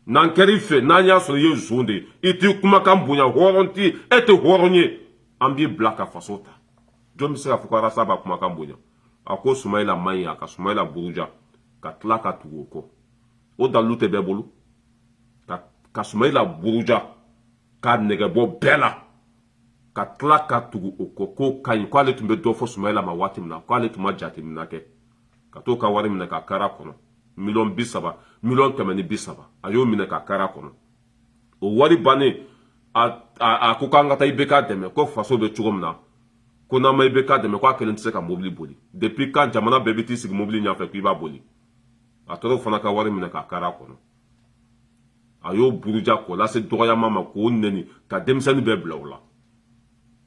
n'an kɛr'i fɛ n'an y'a sɔrɔ i ye zon de i t'i kumakan bonya hɔrɔn t'i e tɛ hɔrɔn ye an b'i bila ka faso ta jɔn bɛ se k'a fɔ ko arasa b'a kumakan bonya a ko Sumayila man ɲi a ka Sumayila buruja ka tila ka tugu o kɔ o dalilu tɛ bɛɛ bolo ka Sumayila buruja k'a nɛgɛ bɔ bɛɛ la ka tila ka tugu o kɔ ko ka ɲi ko ale tun bɛ dɔ fɔ Sumayila ma waati min na ko ale tun ma jateminɛ kɛ ka t'o ka wari minɛ ka kara kɔnɔ $30,000 $130,000 a y'o minɛ ka kara kɔnɔ o wari bannen a ko k'an ka taa IBK dɛmɛ ko faso bɛ cogo min na ko n'an ma IBK dɛmɛ ko a kelen tɛ se ka mobili boli depuis quand jamana bɛɛ bɛ t'i sigi mobili ɲɛfɛ k'i b'a boli a tora o fana ka wari minɛ ka kara kɔnɔ a y'o buruja k'o lase dɔgɔyama ma k'o neni ka denmisɛnnin bɛɛ bila o la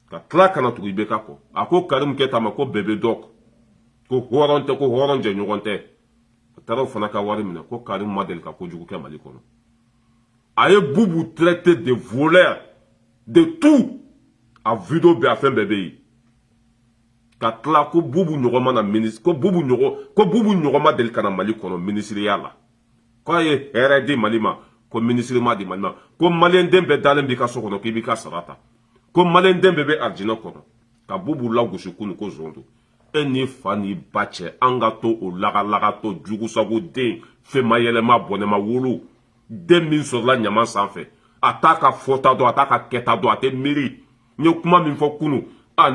ka tila kana tugu IBK kɔ a ko Karimu Keyita ma ko bɛɛ bɛ dɔ ko hɔrɔn tɛ ko hɔrɔn jɛɲɔgɔn tɛ a taara o fana ka wari minɛ ko Karimu ma deli ka kojugu kɛ Mali kɔnɔ a ye Bubu traité de voleur de tout a vidéo bɛɛ a fɛn bɛɛ bɛ yen ka tila ko Bubu ɲɔgɔn ma na ministre ko Bubu ɲɔgɔn ma deli ka na Mali kɔnɔ ministeriya la ko a ye hɛrɛ di Mali ma ko ministre ma di Mali ma ko maliyɛn den bɛɛ dalen b'i ka so kɔnɔ k'i b'i ka sara ta ko maliyɛn den bɛɛ bɛ arijinɛ kɔnɔ ka Bubu lagosi kunu ko zon don e ni fa ni ba cɛ an ka to o lagalagatɔ jugusago den fɛnmayɛlɛma bɔnɛma wolo den min sɔrɔla ɲama sanfɛ a t'a ka fɔta dɔn a t'a ka kɛta dɔn a tɛ miiri n ye kuma min fɔ kunu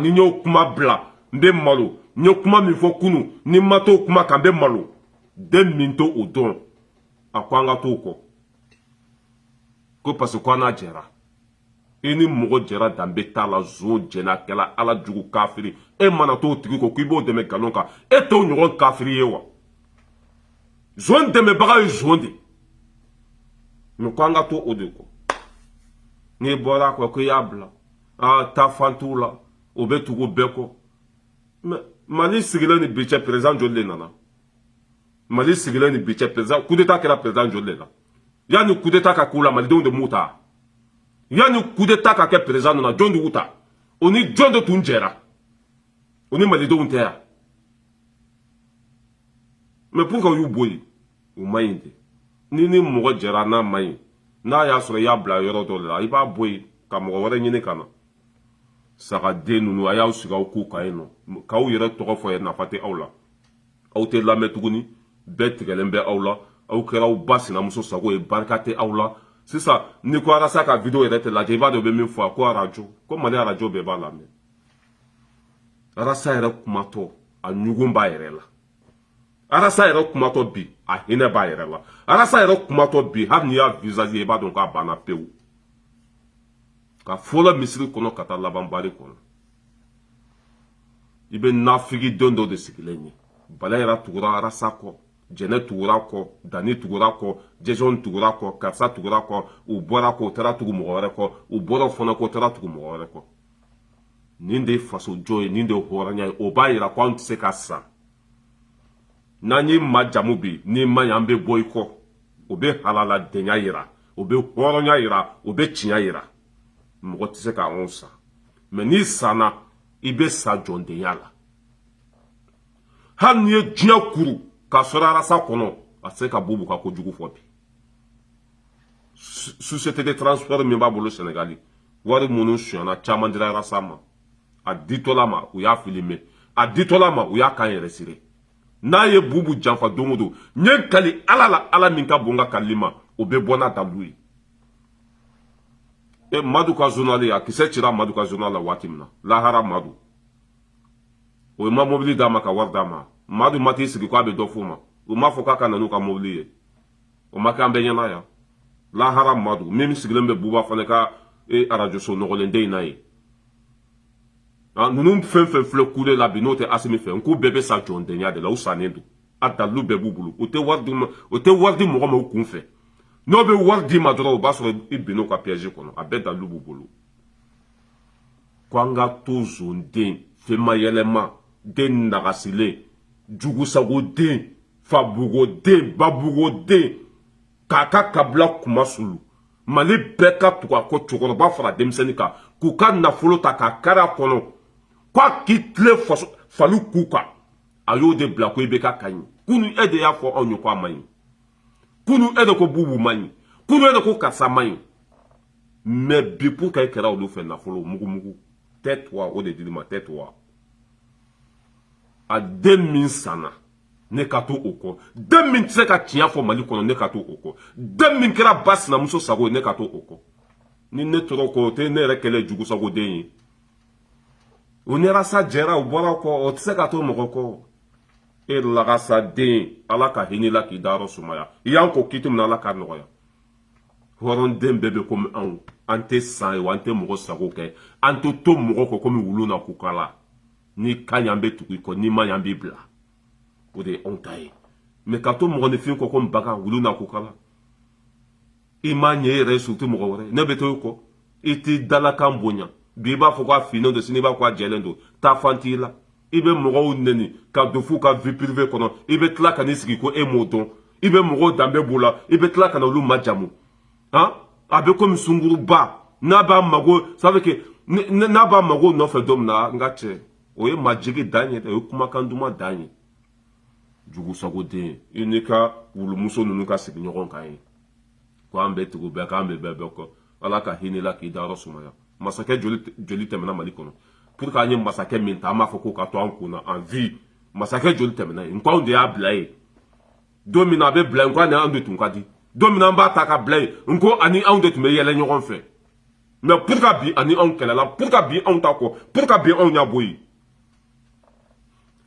ni n y'o kuma bila n bɛ malo n ye kuma min fɔ kunu ni n ma t'o kuma kan n bɛ malo den min to o dɔn a ko an ka t'o kɔ ko parce que ko an n'a jɛra i ni mɔgɔ jɛra danbe t'a la zon jɛna kɛla ala jugu kafiri e mana t'o tigi kɔ k'i b'o dɛmɛ nkalon kan e t'o ɲɔgɔn kafiri ye wa zon dɛmɛbaga ye zon de mais ko an ka to o de kɔ n'i bɔra a kɔ ko i y'a bila taa fan t'u la o bɛ tugu bɛɛ kɔ mais Mali sigilen ni bi cɛ président joli de nana Mali sigilen ni bi cɛ président coup d'état kɛra président joli de la yanni coup d'état ka k'u la malidenw de m'u ta yanni coup d'état ka kɛ président nana jɔn de y'u ta o ni jɔn de tun jɛra o ni malidenw tɛ yan mais pourquoi y'u bɔ yen o ma ɲi de ni mɔgɔ jɛra n'a ma ɲi n'a y'a sɔrɔ i y'a bila yɔrɔ dɔ de la i b'a bɔ yen ka mɔgɔ wɛrɛ ɲini ka na sagaden ninnu a y'aw sigi aw k'u kan yen nɔ k'aw yɛrɛ tɔgɔ fɔ ye nafa tɛ aw la aw tɛ lamɛn tuguni bɛɛ tigɛlen bɛ aw la aw kɛra aw ba sinamuso sago ye barika tɛ aw la sisan ni ko arasa ka video yɛrɛ tɛ lajɛ i b'a dɔn u bɛ min fɔ ko arajo ko Mali arajo bɛɛ b'a lamɛn arasa yɛrɛ kumatɔ a ɲugun b'a yɛrɛ la arasa yɛrɛ kumatɔ bi a hinɛ b'a yɛrɛ la arasa yɛrɛ kumatɔ bi hali n'i y'a visage i b'a dɔn k'a banna pewu ka fɔlɔ misiri kɔnɔ ka taa laban bari kɔnɔ i bɛ nafigi don dɔ de sigilen ye bala yɛrɛ tugura arasa kɔ jɛnɛ tugura kɔ dani tugura kɔ jɛsɔn tugura kɔ karisa tugura kɔ u bɔra kɔ u taara tugu mɔgɔ wɛrɛ kɔ u bɔra fana kɔ u taara tugu mɔgɔ wɛrɛ kɔ nin de ye faso jɔ ye nin de ye hɔrɔnya ye o b'a yira ko an tɛ se ka san n'an ye majamu bi ni ma ɲi an bɛ bɔ i kɔ o bɛ halaladenya yira o bɛ hɔrɔnya yira o bɛ tiɲɛ yira mɔgɔ tɛ se k'anw san mais n'i sanna i bɛ sa jɔndenya la hali n'i ye diɲɛ kuru k'a sɔrɔ arasa kɔnɔ a tɛ se ka Bubu ka kojugu fɔ bi société de transport min b'a bolo Sénégali wari minnu sonyana caman dira arasa ma a ditɔla ma u y'a filmer a ditɔla ma u y'a kan yɛrɛ siri n'a ye Bubu janfa don o don n ye kali ala la ala min ka bon n ka kalili ma o bɛ bɔ n'a dalu ye Madu ka journal a kisɛ cira Madu ka journal la waati min na lahara Madu o ma mobili d'a ma ka wari d'a ma Madu ma t'i sigi k'a bɛ dɔ f'o ma o ma fɔ k'a ka na n'u ka mobili ye o ma kɛ an bɛɛ ɲɛna yan lahara Madu min sigilen bɛ Buba fana ka arajo so nɔgɔlen den in na ye ninnu fɛn fɛn filɛ kule la bi n'o tɛ Asimi fɛ n k'u bɛɛ bɛ sa jɔndenya de la u sannen don a dalilu bɛɛ b'u bolo o tɛ wari di mɔgɔ ma u kun fɛ n'o bɛ wari d'i ma dɔrɔn o b'a sɔrɔ i binn'o ka piège kɔnɔ a bɛɛ dalilu b'u bolo ko an ka to zonden fɛnmayɛlɛma den nagasilen jugusagoden fabugoden babugoden k'a ka kabila kuma sulu Mali bɛɛ ka tugu a kɔ cɛkɔrɔba fara denmisɛnnin kan k'u ka nafolo ta k'a kari a kɔnɔ k'a k'i tile fali k'u kan a y'o de bila ko i bɛ ka ɲi kunu e de y'a fɔ anw ye ko a ma ɲi kunu e de ko Bubu ma ɲi kunu e de ko karisa ma ɲi mais bi pour que e kɛra olu fɛ nafolo mugumugu tais-toi o de dir'i ma tais-toi a den min sanna ne ka to o kɔ den min tɛ se ka tiɲɛ fɔ Mali kɔnɔ ne ka to o kɔ den min kɛra ba sinamuso sago ye ne ka to o kɔ ni ne tora o kɔ o tɛ ne yɛrɛ kɛlɛ jugusagoden ye o nera sa jɛra o bɔra kɔ o tɛ se ka to mɔgɔ kɔ e lagasa den ala ka hinɛ la k'i dayɔrɔ sumaya i y'an ko kiti min na ala ka nɔgɔya hɔrɔnden bɛɛ bɛ komi anw an tɛ san ye wa an tɛ mɔgɔ sago kɛ an tɛ to mɔgɔ kɔ komi wulu na kukala ni ka ɲan bɛ tugu i kɔ ni ma ɲan b'i bila o de ye anw ta ye mɛ ka to mɔgɔninfin kɔ komi bagan wulu na kukala i m'a ɲɛ e yɛrɛ ye surtout mɔgɔ wɛrɛ ne bɛ to i kɔ i t'i dalakan bonya bi i b'a fɔ k'a finnen don sini i b'a fɔ k'a jɛlen don taa fan t'i la i bɛ mɔgɔw neni ka don f'u ka vie privée kɔnɔ i bɛ tila ka n'i sigi ko e m'o dɔn i bɛ mɔgɔw danbe b'o la i bɛ tila ka na olu majamu han a bɛ komi sunguruba n'a b'a mago ça veut que n'a b'a mago nɔfɛ don min na n ka cɛ o ye majigi dan ye dɛ o ye kumakan duman dan ye jugusagoden i n'i ka wulumuso ninnu ka sigi ɲɔgɔn kan ye ko an bɛ tugu bɛɛ k'an bɛ bɛɛ kɔ ala ka hinɛ la k'i dayɔrɔ sumaya masakɛ joli tɛmɛna mali kɔnɔ pour que an ye masakɛ min ta an b'a fɔ ko ka to an kunna en vie masakɛ joli tɛmɛna ye n ko anw de y'a bila ye don min na a bɛ bila n ko ani anw de tun ka di don min na an b'a ta ka bila ye n ko ani anw de tun bɛ yɛlɛ ɲɔgɔn fɛ mais pour que bi ani anw kɛlɛla pour que bi anw ta kɔ pour que bi anw ɲɛ bɔ yen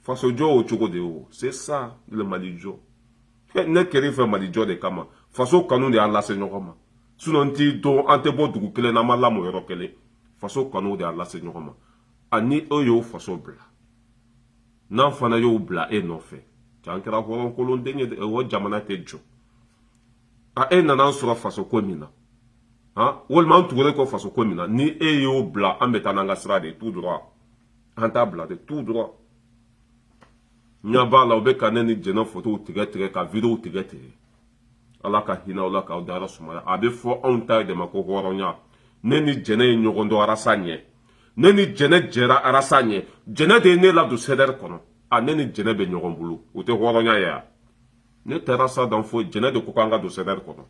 fasojɔ o cogo de o c'est ça le malijɔ ne kɛr'i fɛ malijɔ de kama faso kanu de y'an lase ɲɔgɔn ma sinon n t'i dɔn an tɛ bɔ dugu kelen na an ma lamɔ yɔrɔ kelen faso kanu de y'an lase ɲɔgɔn ma ani e y'o faso bila n'an fana y'o bila e nɔfɛ an kɛra hɔrɔnkolonden ye o jamana tɛ jɔ a e nana an sɔrɔ faso ko min na han walima an tugura kɔ faso ko min na ni e y'o bila an bɛ taa n'an ka sira de tout droit an t'a bila de tout droit ɲa b'a la u bɛ ka ne ni jɛnɛ photo tigɛ ka video tigɛ ala ka hinɛ aw la k'aw dayɔrɔ sumaya a bɛ fɔ anw ta de ma ko hɔrɔnya ne ni jɛnɛ ye ɲɔgɔn dɔn arasa ɲɛ ne ni jɛnɛ jɛra arasa ɲɛ jɛnɛ de ye ne ladon CDR kɔnɔ a ne ni jɛnɛ bɛ ɲɔgɔn bolo o tɛ hɔrɔnya ye wa ne tɛ arasa dɔn foyi jɛnɛ de ko k'an ka don CDR kɔnɔ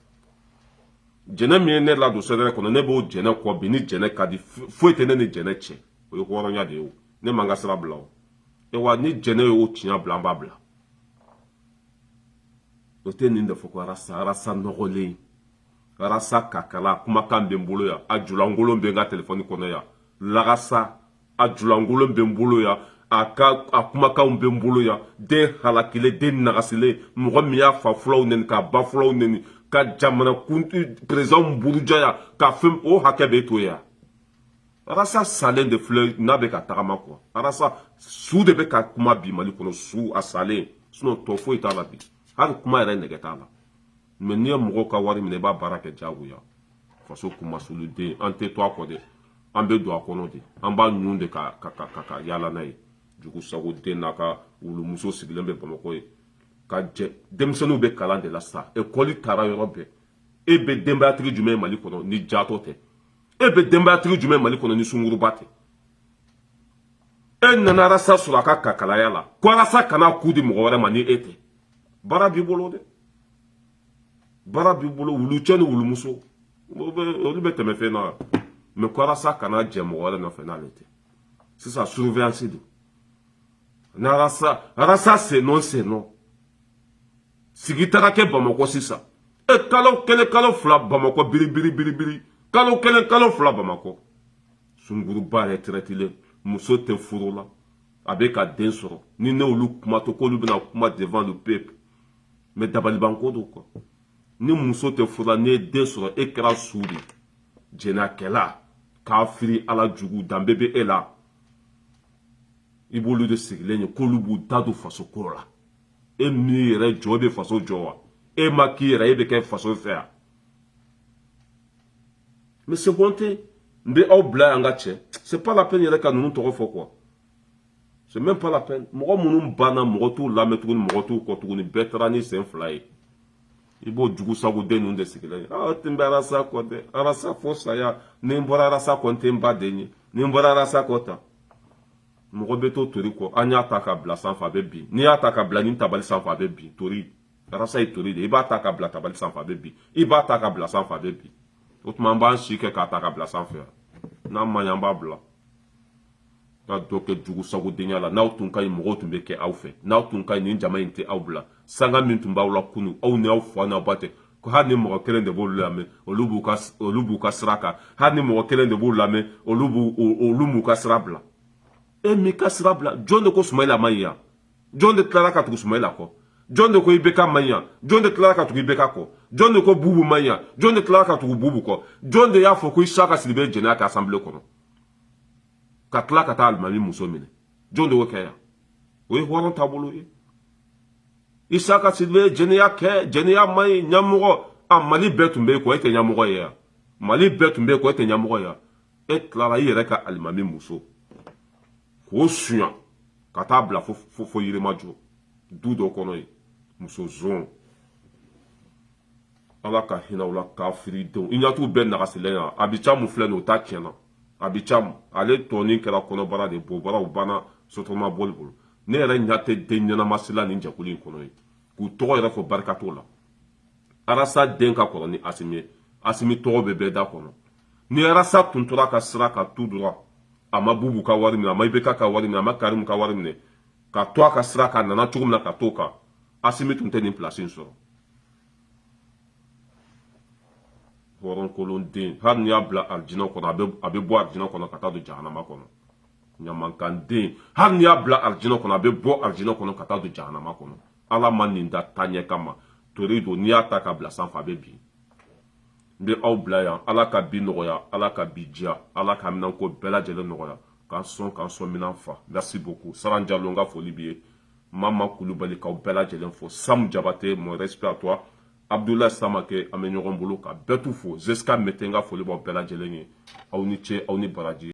jɛnɛ min ye ne ladon CDR kɔnɔ ne b'o jɛnɛ kɔ bi ni jɛnɛ ka di foyi tɛ ne ni jɛnɛ cɛ o ye hɔrɔnya de ye o ne man ka sira bila o wa ni jɛnɛ y'o tiɲɛ bila an b'a bila o tɛ nin de fɔ ko arasa nɔgɔlen arasa kakala kumakan bɛ n bolo yan a julankolon bɛ n ka telefɔni kɔnɔ yan lagasa a julankolon bɛ n bolo yan a kumakanw bɛ n bolo yan den halakilen den nagasilen mɔgɔ min y'a fa fulaw neni k'a ba fulaw neni ka jamana président buruja yan ka fɛn o hakɛ bɛ to yan arasa salen de filɛ n'a bɛ ka tagama quoi arasa su de bɛ ka kuma bi mali kɔnɔ su a salen sinon tɔ foyi t'a la bi hali kuma yɛrɛ nɛgɛ t'a la mɛ n'i ye mɔgɔw ka wari minɛ i b'a baara kɛ jagoya faso kumasuluden an tɛ to a kɔ dɛ an bɛ don a kɔnɔ de an b'a ɲun de ka yaala n'a ye jugusagoden n'a ka wulumuso sigilen bɛ bamakɔ ye ka jɛ denmisɛnninw bɛ kalan de la sa ekɔli taara yɔrɔ bɛɛ e bɛ denbayatigi jumɛn ye mali kɔnɔ ni jatɔ tɛ e bɛ denbayatigi jumɛn ye mali kɔnɔ ni sunguruba tɛ e nana arasa sɔrɔ a ka kakalaya la ko arasa kana ku di mɔgɔ wɛrɛ ma ni e tɛ baara b'i bolo dɛ baara b'i bolo wulucɛ ni wulumuso olu bɛ tɛmɛ fɛn na mɛ ko arasa kana jɛ mɔgɔ wɛrɛ nɔfɛ n'ale tɛ sisan surveillance don ni arasa senɔ sigi taara kɛ bamakɔ sisan kalo kelen kalo fila bamakɔ biribiri kalo kelen kalo fila bamakɔ sunguruba yɛrɛ trɛtilen muso tɛ furu la a bɛ ka den sɔrɔ ni ne olu kuma to k'olu bɛna kuma devant le peuple mɛ dabalibanko don quoi ni muso tɛ furu la n'i ye den sɔrɔ e kɛra su de jɛnɛkɛla k'a firi ala jugu danbe bɛ e la i b'olu de sigilen ye k'olu b'u da don faso ko la e min yɛrɛ jɔ bɛ faso jɔ wa e ma k'i yɛrɛ e bɛ kɛ faso fɛ yan mais c'est bon tɛ n bɛ aw bila yan ka cɛ c'est pas la peine yɛrɛ ka ninnu tɔgɔ fɔ quoi c'est même pas la peine mɔgɔ minnu banna mɔgɔ t'u lamɛn tuguni mɔgɔ t'u kɔ tuguni bɛɛ taara ni sen fila ye i b'o jugusagoden ninnu de sigilen ye ah tɛ n bɛ arasa kɔ dɛ arasa fo saya ni n bɔra arasa kɔ n tɛ n ba den ye ni n bɔra arasa kɔ tan mɔgɔ bɛ to tori kɔ an y'a ta ka bila sanfɛ a bɛ bin n'i y'a ta ka bila ni tabali sanfɛ a bɛ bin tori arasa ye tori de i b'a ta ka bila tabali sanfɛ a bɛ bin i b'a ta ka bila sanfɛ a bɛ bin o tuma an b'an si kɛ k'a ta ka bila sanfɛ n'a ma ɲɛ an b'a bila ka dɔ kɛ jugusagodenya la n'aw tun ka ɲi mɔgɔw tun bɛ kɛ aw fɛ n'aw tun ka ɲi nin jama in tɛ aw bila sanga min tun b'aw la kunu aw ni aw fa n'aw ba tɛ ko hali ni mɔgɔ kelen de b'olu lamɛn olu b'u ka sira kan hali ni mɔgɔ kelen de b'u lamɛn olu m'u ka sira bila e mi ka sira bila jɔn de ko Sumayila man ɲi yan jɔn de tilara ka tugu Sumayila kɔ jɔn de ko IBK man ɲi yan jɔn de tilara ka tugu IBK kɔ jɔn de ko Bubu man ɲi yan jɔn de tilara ka tugu Bubu kɔ jɔn de y'a fɔ ko Isaka Sidibe jɛnɛya kɛ assemblée kɔnɔ ka tila ka taa alimami muso minɛ jɔn de y'o kɛ yan o ye hɔrɔn taabolo ye Isaka Sidibe jɛnɛya kɛ jɛnɛya man ɲi ɲɛmɔgɔ a Mali bɛɛ tun bɛ yen kɔ e tɛ ɲɛmɔgɔ ye yan Mali bɛɛ tun bɛ yen kɔ e tɛ ɲɛmɔgɔ ye yan e tilara i yɛrɛ ka alimami muso k'o suɲa ka taa bila fo Yirimajɔ du dɔ kɔnɔ yen muso zɔn ala ka hinɛ u la kafiridenw i ɲɛtugu bɛɛ nagasilen yan Abicamu filɛ nin o ta tiɲɛna Abicamu ale tɔnin kɛra kɔnɔbara de bɔbaraw banna sotoroma bɔli bolo ne yɛrɛ ɲɛ tɛ den ɲɛnamasila nin jɛkulu in kɔnɔ ye k'u tɔgɔ yɛrɛ fɔ barika t'o la Arasa den ka kɔrɔ ni Asimi ye Asimi tɔgɔ bɛ bɛɛ da kɔnɔ ni Arasa tun tora ka sira ka tu dɔrɔn a ma Bubu ka wari minɛ a ma IBK ka wari minɛ a ma Karimu ka wari minɛ ka to a ka sira ka nana cogo min na ka t'o kan Asimi tun tɛ nin place in sɔrɔ hɔrɔnkolon den hali n'i y'a bila alijinɛ kɔnɔ a bɛ bɔ alijinɛ kɔnɔ ka taa don jahanama kɔnɔ ɲamankan den hali n'i y'a bila alijinɛ kɔnɔ a bɛ bɔ alijinɛ kɔnɔ ka taa don jahanama kɔnɔ ala ma nin da taɲɛ kama tori don n'i y'a ta ka bila sanfɛ a bɛ bin n bɛ aw bila yan ala ka bi nɔgɔya ala ka bi diya ala ka minɛnko bɛɛ lajɛlen nɔgɔya k'an sɔn minɛn fa merci beaucoup Saran Jalo n ka foli b'i ye Mama Kulubali k'aw bɛɛ lajɛlen fo Sam Jabate mon respect à toi Abdoulaye Samake an bɛ ɲɔgɔn bolo ka bɛɛ tu fo Zeska Mete n ka foli b'aw bɛɛ lajɛlen ye aw ni ce aw ni baraji